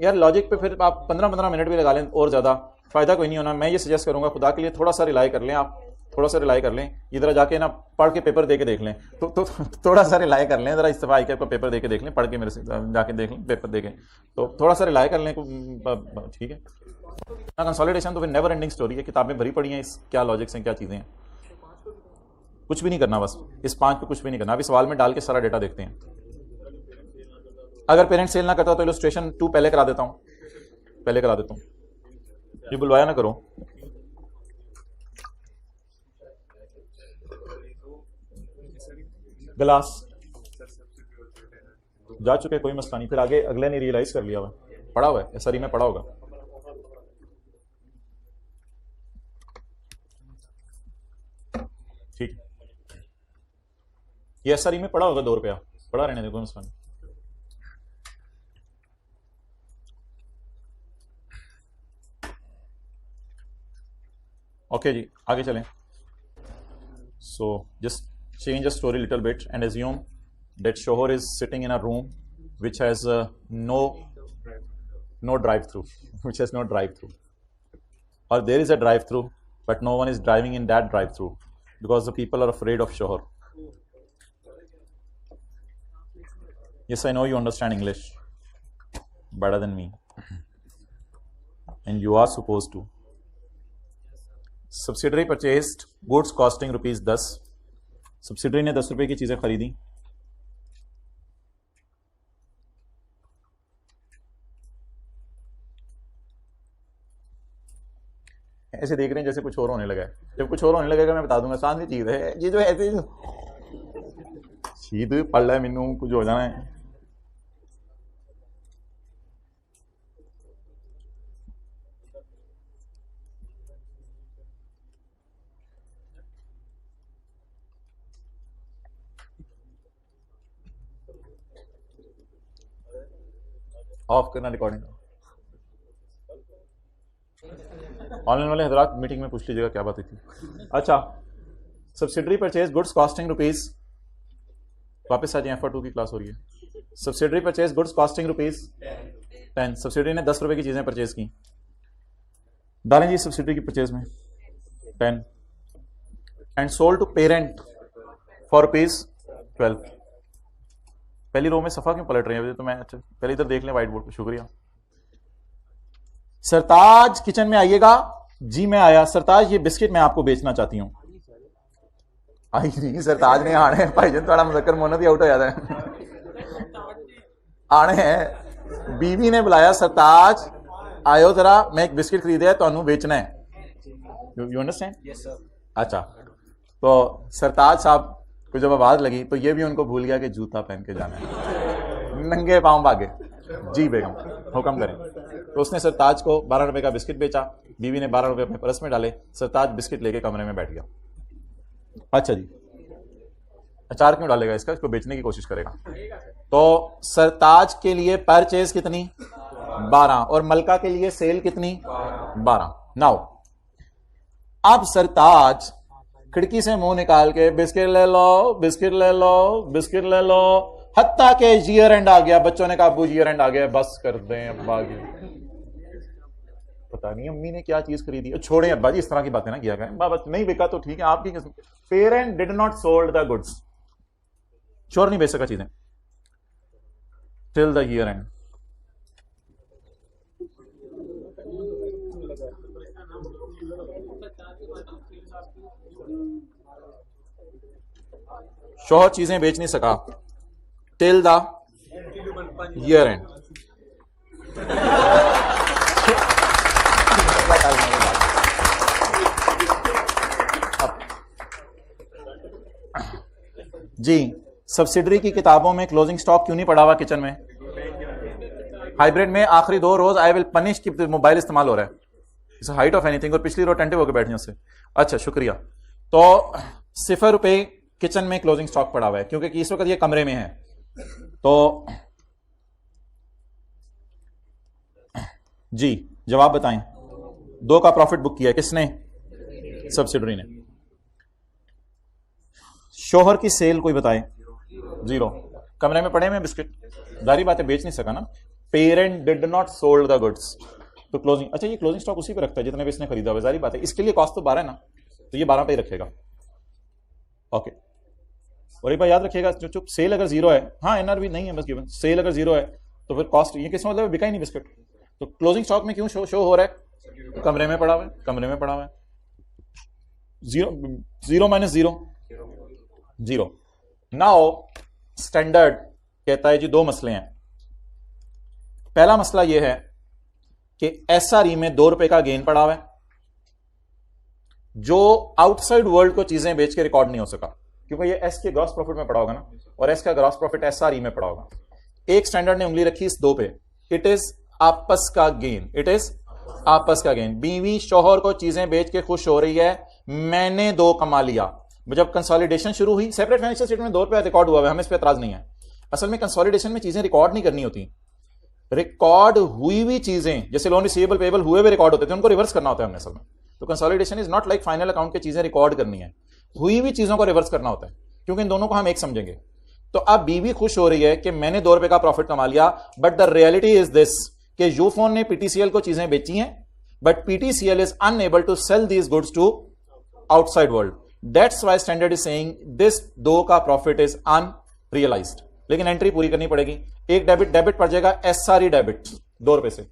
यार लॉजिक पे फिर आप 15-15 मिनट भी लगा लें और ज़्यादा फ़ायदा कोई नहीं होना। मैं ये सजेस्ट करूँगा खुदा के लिए थोड़ा सा रिलाई कर लें, आप थोड़ा सा रिलाई कर लें, इधर जाके ना पढ़ के पेपर दे के देख लें, तो थोड़ा सा रिलाई कर लें, ज़रा इस्तीफा आई का पेपर दे के देख लें, पढ़ के मेरे से जाके देख लें, पेपर दे के, तो थोड़ा सा रिलाई कर लें, ठीक है ना। कंसोलिडेशन तो फिर नेवर एंडिंग स्टोरी है, किताबें भरी पड़ी हैं, इस क्या लॉजिक्स हैं, क्या चीज़ें हैं। कुछ भी नहीं करना, बस इस 5 पे कुछ भी नहीं करना। अभी सवाल में डाल के सारा डेटा देखते हैं। अगर पेरेंट सेल ना करता तो इलस्ट्रेशन 2 पहले करा देता हूं, पहले करा देता हूं, ये बुलवाया ना करो। गिलास जा चुके, कोई मसला नहीं। फिर आगे अगले ने रियलाइज कर लिया हुआ, पढ़ा हुआ है, एसआरई में पढ़ा होगा। ठीक है, ये एसआरई में पढ़ा होगा, 2 रुपया पढ़ा रहने दे, कोई मसला नहीं। ओके जी, आगे चलें। So just change the story a little bit and assume that Shohar is sitting in a room which has no drive-through, which has no drive-through, or there is a drive-through but no one is driving in that drive-through because the people are afraid of Shohar. Yes, I know you understand English better than me and you are supposed to. Subsidiary purchased goods costing ₹10. Subsidiary ने 10 रुपए की चीजें खरीदी। ऐसे देख रहे हैं जैसे कुछ और होने लगा है। जब कुछ और होने लगेगा मैं बता दूंगा, शांति चीज है ये जो ऐसे सीध पड़ रहा है, मैनू कुछ हो जाना है। ऑफ करना रिकॉर्डिंग। ऑनलाइन वाले हजरात मीटिंग में पूछ लीजिएगा क्या बात थी। अच्छा, subsidiary purchase goods costing rupees, वापस आ जाए, F2 की क्लास हो रही है। Subsidiary purchase goods costing rupees 10, subsidiary ने 10 रुपए की चीजें परचेज की, डालें जी सब्सिडरी की परचेज में 10 and sold to parent for rupees 12। पहली रो में सफा क्यों पलट रहे हैं तो मैं, अच्छा पहले इधर देख लें व्हाइट बोर्ड पे, शुक्रिया। सरताज किचन में आइएगा। जी मैं आया। सरताज ये बिस्किट मैं आपको बेचना चाहती हूं। आई नहीं, सरताज ने आने हैं भाईजान, थोड़ा मुजक्कर मोहनत ही आउट हो जाता है। आने हैं, बीवी ने बुलाया, सरताज आयो जरा, मैं एक बिस्किट खरीदे है तो बेचना है। You understand? Yes sir. अच्छा, तो सरताज साहब को जब आवाज लगी तो ये भी उनको भूल गया कि जूता पहन के जाना है, नंगे पांव भागे। जी बेगम हुक्म करें। तो उसने सरताज को 12 रुपए का बिस्किट बेचा, बीवी ने 12 रुपए अपने पर्स में डाले, सरताज बिस्किट लेके कमरे में बैठ गया। अच्छा जी, अचार क्यों डालेगा इसका, इसको बेचने की कोशिश करेगा। तो सरताज के लिए परचेज कितनी 12 और मलका के लिए सेल कितनी 12। नाउ अब सरताज खिड़की से मुंह निकाल के बिस्किट ले लो, बिस्किट ले लो, बिस्किट ले लो, हत्ता के ईयर एंड आ गया। बच्चों ने कहा अब्बू ईयर एंड आ गया, बस कर दें अब्बा की। पता नहीं अम्मी ने क्या चीज खरीदी, छोड़े अब्बा जी इस तरह की बातें ना किया करें। बाबा नहीं बिका तो ठीक है, आपकी किस्म। Parent did not sold the goods, चोर नहीं बेच सका चीजें टिल द ईयर एंड। शोहर चीजें बेच नहीं सका टिल द ईयर एंड। जी, सब्सिडरी की किताबों में क्लोजिंग स्टॉक क्यों नहीं पड़ा हुआ किचन में? हाइब्रिड में आखिरी 2 रोज आई विल पनिश की मोबाइल इस्तेमाल हो रहा है, इट्स हाइट ऑफ एनीथिंग, और पिछली रो अटेंटिव होकर बैठने से। अच्छा शुक्रिया। तो 0 रुपए किचन में क्लोजिंग स्टॉक पड़ा हुआ है क्योंकि इस वक्त ये कमरे में है। तो जी जवाब बताएं, 2 का प्रॉफिट बुक किया किसने? सब्सिडरी ने। शोहर की सेल कोई बताए? 0। कमरे में पड़े में बिस्किट, जारी बातें बेच नहीं सका ना। Parent did not sold the goods, तो क्लोजिंग, अच्छा ये क्लोजिंग स्टॉक उसी पे रखता है जितने भी इसने खरीदा हुआ, जारी बात है। इसके लिए कॉस्ट तो 12 है ना, तो ये 12 पे ही रखेगा। ओके, और एक बार याद रखिएगा, चुप सेल अगर 0 है, हाँ एनआरबी नहीं है बस गिवन, सेल अगर 0 है तो फिर कॉस्ट, ये किस मतलब बिका ही नहीं बिस्किट। तो क्लोजिंग स्टॉक में क्यों शो हो रहा है? कमरे में पड़ा हुआ है, कमरे में पड़ा हुआ है। 0 माइनस 0। नाउ स्टैंडर्ड कहता है जी 2 मसले हैं। पहला मसला यह है कि एसआरई में 2 रुपए का गेन पड़ा हुआ है जो आउटसाइड वर्ल्ड को चीजें बेच के रिकॉर्ड नहीं हो सका, क्योंकि ये एस के ग्रॉस प्रॉफिट में पड़ा होगा ना, और एस का ग्रॉस प्रॉफिट एसआरई में पड़ा होगा। एक स्टैंडर्ड ने उंगली रखी इस 2 पे, इट इज आपस का गेन, इट इज आपस का गेन। बीवी शौहर को चीजें बेच के खुश हो रही है, मैंने 2 कमा लिया। जब कंसोलिडेशन शुरू हुई, सेपरेट फाइनेंशियल स्टेटमेंट 2 रुपए रिकॉर्ड हुआ है, हमें इस पर एतराज नहीं है। असल में कंसोलिडेशन में चीजें रिकॉर्ड नहीं करनी होती, रिकॉर्ड हुई हुई चीजें जैसे लोन रिसीवेबल पेबल हुए हुए रिकॉर्ड होते थे, उनको रिवर्स करना होता है हमें असल में। तो consolidation is not like final account की चीजें रिकॉर्ड करनी है, हुई हुई चीजों को रिवर्स करना होता है, क्योंकि इन दोनों को हम एक समझेंगे। तो अब बीवी खुश हो रही है कि मैंने 2 रुपए का प्रॉफिट कमा लिया, but the reality is this कि यूफोन ने पीटीसीएल को चीजें बेची हैं, but PTCL is unable to sell these goods to outside world. That's why standard is saying this 2 का प्रॉफिट इज अनरियलाइज्ड। लेकिन एंट्री पूरी करनी पड़ेगी। एक डेबिट पड़ जाएगा, एसआरई डेबिट 2 रुपए से,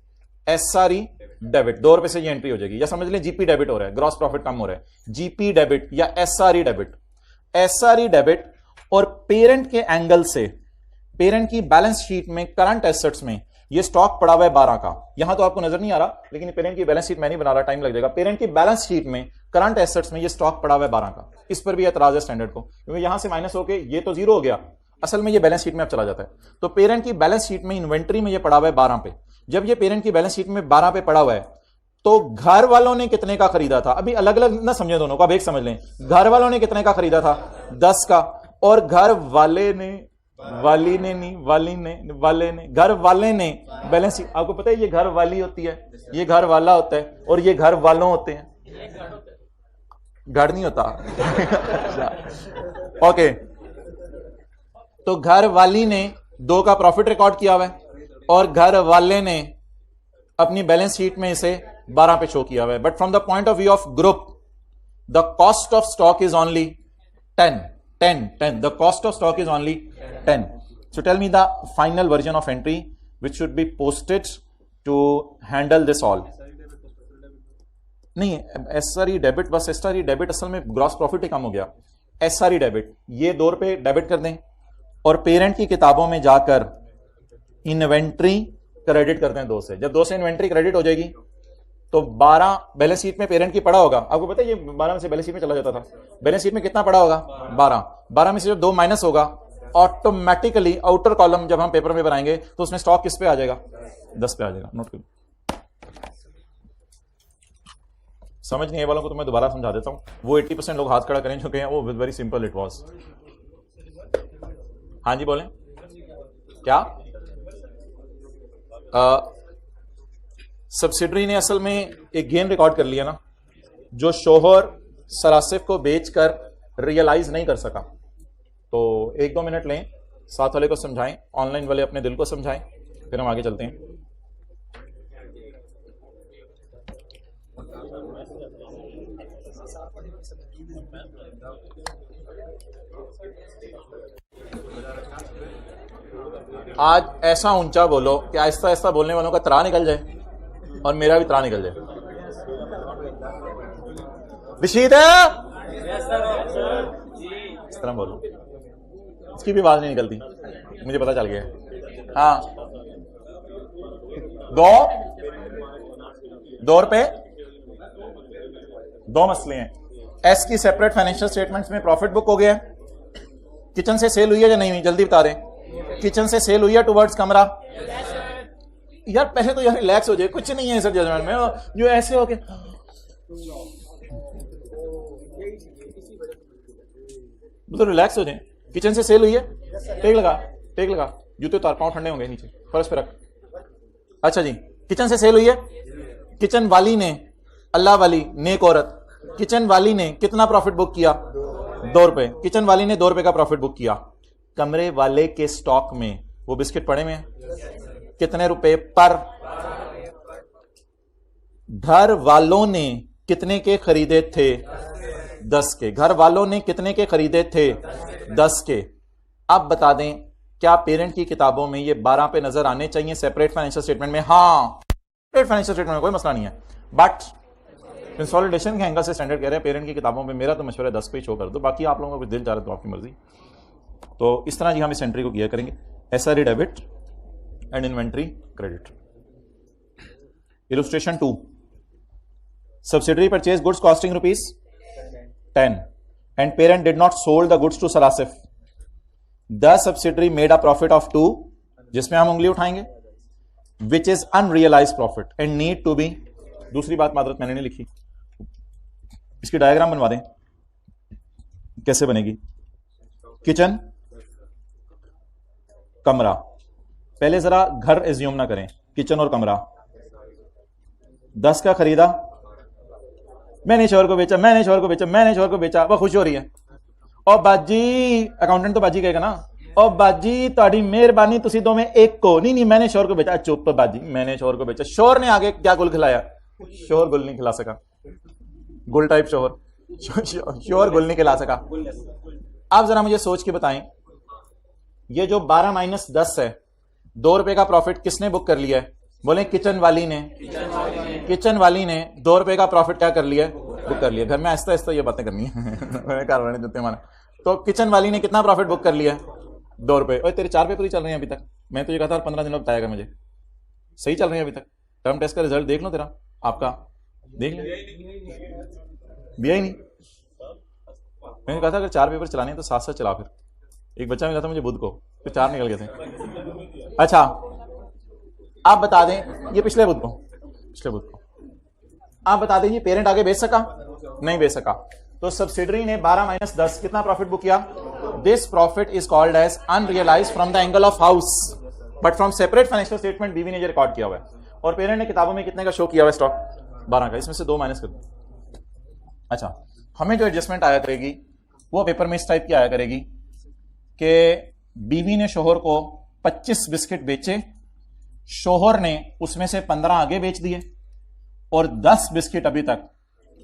एसआरई डेबिट 2 रुपए से ये एंट्री हो जाएगी। या समझ लें जीपी डेबिट हो रहा है, ग्रॉस प्रॉफिट कम हो रहा है, जीपी डेबिट या एसआरई डेबिट। एसआरई डेबिट और पेरेंट के एंगल से, पेरेंट की बैलेंस शीट में करंट एसेट्स में ये स्टॉक पड़ा हुआ है 12 का। यहां तो आपको नजर नहीं आ रहा, लेकिन पेरेंट की बैलेंस शीट मैं नहीं बना रहा, टाइम लग जाएगा। पेरेंट की बैलेंस शीट में करंट एसेट्स में ये स्टॉक पड़ा हुआ है 12 का। इस पर भी एतराज है स्टैंडर्ड को, क्योंकि यहां से माइनस होके ये तो 0 हो गया, असल में ये बैलेंस शीट में अब चला जाता है। तो पेरेंट की बैलेंस शीट में इन्वेंट्री में ये पड़ा हुआ है 12 पे। जब ये पेरेंट की बैलेंस शीट में 12 पे पड़ा हुआ है, तो घर वालों ने कितने का खरीदा था? अभी अलग अलग ना समझे दोनों को, अब एक समझ लें। घर वालों ने कितने का खरीदा था? 10 का। और घर वाले ने वाली ने नहीं, वाली ने, वाले ने, घर वाले ने बैलेंस शीट। आपको पता है ये घर वाली होती है, ये घर वाला होता है, और ये घर वालों होते हैं। घर नहीं होता। ओके, तो घर वाली ने 2 का प्रॉफिट रिकॉर्ड किया हुआ है और घर वाले ने अपनी बैलेंस शीट में इसे 12 पे शो किया हुआ है। But from the point of view of group the cost of stock is only 10। The cost of stock is only 10. So tell me the final version of entry which should be posted to handle this all. नहीं, SRE debit, बस SRE debit असल में gross profit ही कम हो गया। SRE debit ये 2 रुपए debit कर दें और पेरेंट की किताबों में जाकर इन्वेंट्री क्रेडिट करते हैं 2 से। जब 2 से इन्वेंट्री क्रेडिट हो जाएगी तो 12 बैलेंस शीट में पेरेंट की पड़ा होगा। आपको पता है ये 12 में से बैलेंस शीट में चला जाता था। बैलेंस शीट में कितना पड़ा होगा? 12 में से जब 2 माइनस होगा ऑटोमेटिकली आउटर कॉलम जब हम पेपर में बनाएंगे तो उसमें स्टॉक किस पे आ जाएगा? 10 पे आ जाएगा। नोट करो, समझ नहीं है वालों को तो मैं दोबारा समझा देता हूं। वो 80% लोग हाथ खड़ा करें चुके हैं, वो वेरी सिंपल इट वाज। हाँ जी बोलें क्या? सब्सिडरी ने असल में एक गेन रिकॉर्ड कर लिया ना, जो शोहर सरासिफ को बेचकर रियलाइज नहीं कर सका। तो 1-2 मिनट लें, साथ वाले को समझाएं, ऑनलाइन वाले अपने दिल को समझाएं, फिर हम आगे चलते हैं। आज ऐसा ऊंचा बोलो कि आहिस्ता आहिस्ता बोलने वालों का त्रा निकल जाए और मेरा भी त्रा निकल जाए। विशीत है इस तरह बोलो, इसकी भी आवाज नहीं निकलती, मुझे पता चल गया। हाँ, 2 रुपए 2 मसले हैं। एस की सेपरेट फाइनेंशियल स्टेटमेंट्स में प्रॉफिट बुक हो गया। किचन से सेल हुई है या नहीं हुई? जल्दी बता दें। किचन से सेल हुई है टुवर्ड्स कमरा। यार पहले तो यार रिलैक्स हो जाए, कुछ नहीं है सर जजमेंट में जो ऐसे हो के तो रिलैक्स हो जाए। किचन से सेल हुई है, टेक लगा, जूते उतार, पांव ठंडे होंगे, नीचे फर्श पे रख। अच्छा जी, किचन से सेल हुई है। किचन वाली ने, अल्लाह वाली नेक औरत, किचन वाली ने कितना प्रॉफिट बुक किया? 2 रुपए। किचन वाली ने 2 रुपए का प्रॉफिट बुक किया। कमरे वाले के स्टॉक में वो बिस्किट पड़े में कितने रुपए पर? घर वालों ने कितने के खरीदे थे? 10 के। घर वालों ने कितने के खरीदे थे? 10 के। अब बता दें क्या पेरेंट की किताबों में ये 12 पे नजर आने चाहिए सेपरेट फाइनेंशियल स्टेटमेंट में? हाँ, सेपरेट फाइनेंशियल स्टेटमेंट में कोई मसला नहीं है, बट कंसोलिडेशन के एंगल से स्टैंडर्ड कह रहे हैं पेरेंट की किताबों में। मेरा तो मशवरा है 10 पे शो कर दो, बाकी आप लोगों को दिल चाहे तो आपकी मर्जी। तो इस तरह जी हम इस एंट्री को किया करेंगे, SRE debit and inventory credit. Illustration 2, subsidiary purchase goods costing ₹10 and parent did not sold the goods to सरासिफ। The subsidiary made a profit of 2, जिसमें हम उंगली उठाएंगे, which is unrealise profit and need to be. दूसरी बात मादरत मैंने नहीं लिखी, इसकी डायग्राम बनवा दें, कैसे बनेगी। किचन, कमरा, पहले जरा घर एज्यूम ना करें, किचन और कमरा। 10 का खरीदा, मैंने शोहर को बेचा, मैंने शोहर को बेचा, मैंने शोहर को बेचा, वह खुश हो रही है। और बाजी, अकाउंटेंट तो बाजी कहेगा ना, और बाजी ताड़ी मेहरबानी तुसी दो में एक को नहीं, मैंने शोहर को बेचा। चुप बाजी, मैंने शोहर को बेचा। शोहर ने आगे क्या गुल खिलाया? शोहर गुल नहीं खिला सका, गुल टाइप शोहर, शोहर गुल नहीं खिला सका। आप जरा मुझे सोच के बताएं, ये जो 12 माइनस 10 है, 2 रुपए का प्रॉफिट किसने बुक कर लिया है? बोले किचन वाली ने। किचन वाली ने 2 रुपए का प्रॉफिट क्या कर लिया? बुक कर लिया। घर में आहिस्ता आहिस्ता ये बातें करनी है जूते माने। तो किचन वाली ने कितना प्रॉफिट बुक कर लिया? 2 रुपए। और तेरे 4 पेपर ही चल रहे हैं अभी तक, मैं तो ये कहा था 15 दिनों बताएगा मुझे, सही चल रहे हैं अभी तक। टर्म टेस्ट का रिजल्ट देख लो, तेरा आपका देख ले, दिया ही नहीं। मैंने कहा था अगर 4 पेपर चलाने हैं तो 7 चला। फिर एक बच्चा मिला था मुझे बुध को, फिर 4 निकल गए थे। अच्छा आप बता दें, ये पिछले बुध को आप बता दें, ये पेरेंट आगे बेच सका? नहीं बेच सका। तो सब्सिडरी ने 12 माइनस 10 कितना प्रॉफिट बुक किया? This profit is called as unrealize from the angle of house, but from separate financial statement BV ने ये रिकॉर्ड किया हुआ है, और पेरेंट ने किताबों में कितने का शो किया हुआ है स्टॉक? 12 का, इसमें से 2 माइनस कर दो। अच्छा, हमें जो एडजस्टमेंट आया करेगी वो पेपर में इस टाइप की आया करेगी कि बीवी ने शोहर को 25 बिस्किट बेचे, शोहर ने उसमें से 15 आगे बेच दिए और 10 बिस्किट अभी तक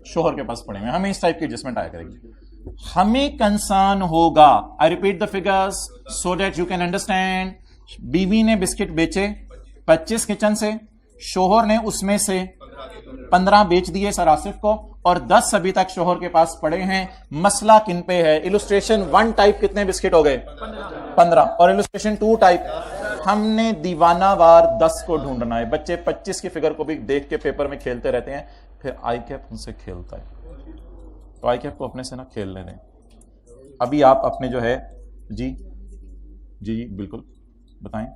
शोहर के पास पड़े हुए। हमें इस टाइप की एडजस्टमेंट आया करेगी। हमें कंसर्न होगा, I repeat the figures so that you can understand. बीवी ने बिस्किट बेचे 25 किचन से, शोहर ने उसमें से 15 बेच दिए सर आसिफ को, और 10 अभी तक शोहर के पास पड़े हैं। मसला किन पे है? इलुस्ट्रेशन 1 टाइप कितने बिस्किट हो गए? 15, और इलुस्ट्रेशन 2 टाइप हमने दीवानावार 10 को ढूंढना है। बच्चे 25 की फिगर को भी देख के पेपर में खेलते रहते हैं, फिर आई कैप उनसे खेलता है, तो आई कैप को अपने से ना खेलने दें। अभी आप अपने जो है जी जी जी बिल्कुल बताएं।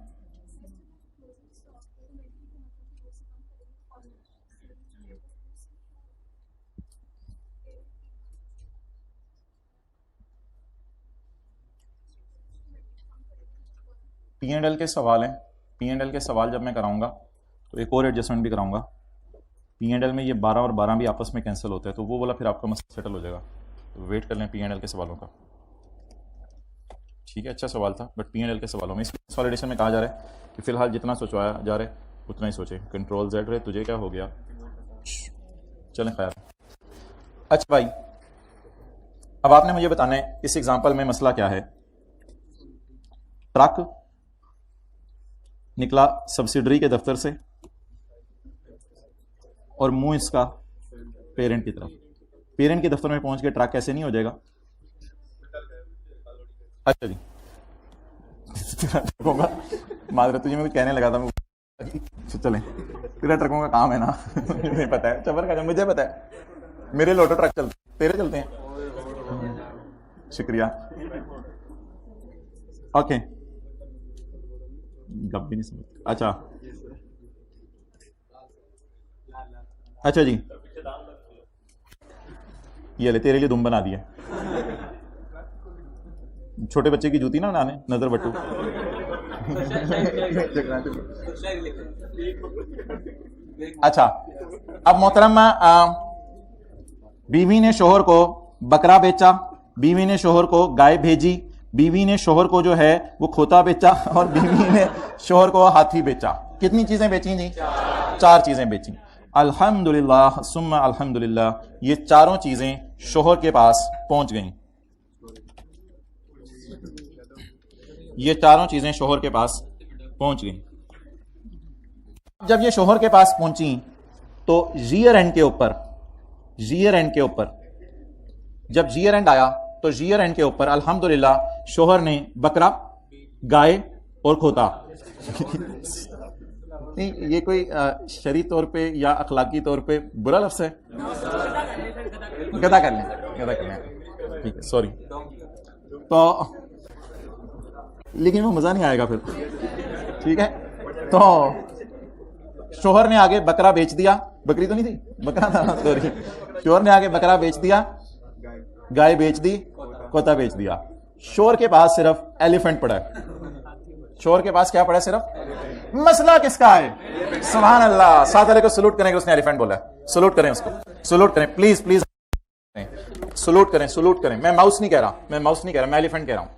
P&L के सवाल हैं, P&L के सवाल जब मैं कराऊंगा तो एक और एडजस्टमेंट भी कराऊंगा। P&L में ये 12 और 12 भी आपस में कैंसिल होते हैं, तो वो बोला फिर आपका मसला सेटल हो जाएगा। तो वेट कर लें P&L के सवालों का, ठीक है? अच्छा सवाल था, बट P&L के सवालों में इस कंसोलिडेशन में कहा जा रहा है कि फिलहाल जितना सोचवाया जा रहा है उतना ही सोचे। कंट्रोल Z रहे, तुझे क्या हो गया? चलें खैर। अच्छा भाई, अब आपने मुझे बताना है इस एग्जाम्पल में मसला क्या है। ट्रक निकला सब्सिडरी के दफ्तर से और मुंह इसका पेरेंट की तरफ। पेरेंट के दफ्तर में पहुंच के ट्रक ऐसे नहीं हो जाएगा? अच्छा जी ट्रकों का माजरा तुझे मैं कुछ कहने लगा था, मैं चलें, तेरा ट्रकों का काम है ना नहीं पता है, चबर का मुझे पता है, मेरे लोटो ट्रक चलते, तेरे चलते हैं। शुक्रिया। ओके, गप भी नहीं समझ। अच्छा अच्छा जी, ये ले तेरे लिए दुम बना दिया, छोटे बच्चे की जूती ना बनाने, नजर बट्टू। अच्छा, अब मोहतरमा बीवी ने शोहर को बकरा बेचा, बीवी ने शोहर को गाय भेजी, बीवी ने शोहर को जो है वो खोता बेचा, और बीवी ने शोहर को हाथी बेचा। कितनी चीजें बेची जी? 4 चीजें बेची। अल्हम्दुलिल्लाह सुम्मा अल्हम्दुलिल्लाह, ये चारों चीजें शोहर के पास पहुंच गईं। ये चारों चीजें शोहर के पास पहुंच गईं। जब ये शोहर के पास पहुंची तो ईयर एंड के ऊपर, जब ईयर एंड आया तो ईयर एंड के ऊपर अल्हम्दुलिल्लाह शोहर ने बकरा, गाय और खोता नहीं, ये कोई शरई तौर पे या अखलाकी तौर पे बुरा लफ्ज़ है? गदा कर लें, ठीक है, सॉरी। तो लेकिन वो मजा नहीं आएगा फिर, ठीक है? तो शोहर ने आगे बकरा बेच दिया, बकरी तो नहीं थी, बकरा था, सॉरी। शोहर ने आगे बकरा बेच दिया, गाय बेच दी, खोता बेच दिया। शोहर के पास सिर्फ एलिफेंट पड़ा है। शोहर के पास क्या पड़ा है? सिर्फ। मसला किसका है? सुभान अल्लाह, साथ वाले को सलूट करें, उसने एलिफेंट बोला है। सलूट करें उसको, सलूट करें प्लीज प्लीज, सलूट करें, सलूट करें। मैं माउस नहीं कह रहा, मैं एलिफेंट कह रहा हूं।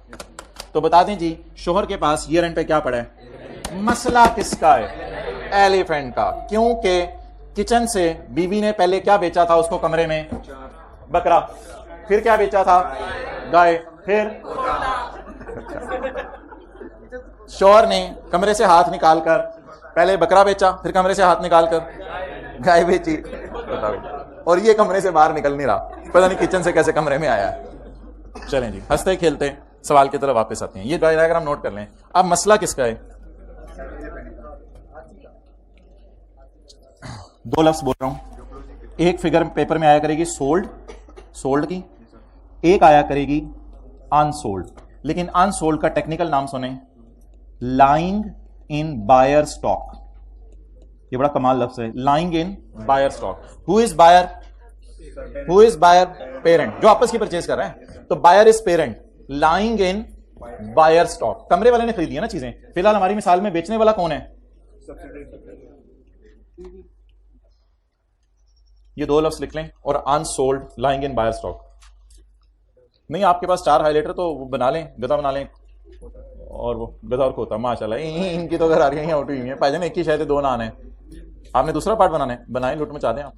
तो बता दें जी, शोहर के पास ईयर एंड पे क्या पड़ा है? मसला किसका है? एलिफेंट का। क्योंकि किचन से बीवी ने पहले क्या बेचा था उसको? कमरे में बकरा, फिर क्या बेचा था? गाय, फिर शोहर ने कमरे से हाथ निकालकर पहले बकरा बेचा, फिर कमरे से हाथ निकालकर गाय बेची, और ये कमरे से बाहर निकल नहीं रहा, पता नहीं किचन से कैसे कमरे में आया है। चलें जी, हंसते खेलते सवाल की तरफ वापस आते हैं। ये डायग्राम नोट कर लें। अब मसला किसका है? 2 लफ्ज बोल रहा हूं। एक फिगर पेपर में आया करेगी सोल्ड की, एक आया करेगी अनसोल्ड। लेकिन अनसोल्ड का टेक्निकल नाम सुने, लाइंग इन बायर स्टॉक। ये बड़ा कमाल लफ्ज है, lying in buyer stock. Who is buyer? Parent, जो आपस की परचेज कर रहे हैं। तो buyer is parent, lying in buyer stock, कमरे वाले ने खरीदी है ना चीजें। फिलहाल हमारी मिसाल में बेचने वाला कौन है? ये दो लफ्ज लिख लें और unsold lying in buyer stock. नहीं आपके पास 4 हाईलाइटर तो वो बना लें, गधा बना लें, और वो गधा और खोता माशाल्लाह इनकी तो घर आ रही है आउट हुई है। भाईजान एक ही शायद 2 नान है, आपने दूसरा पार्ट बनाना है, बनाए लुट मचा दें आप।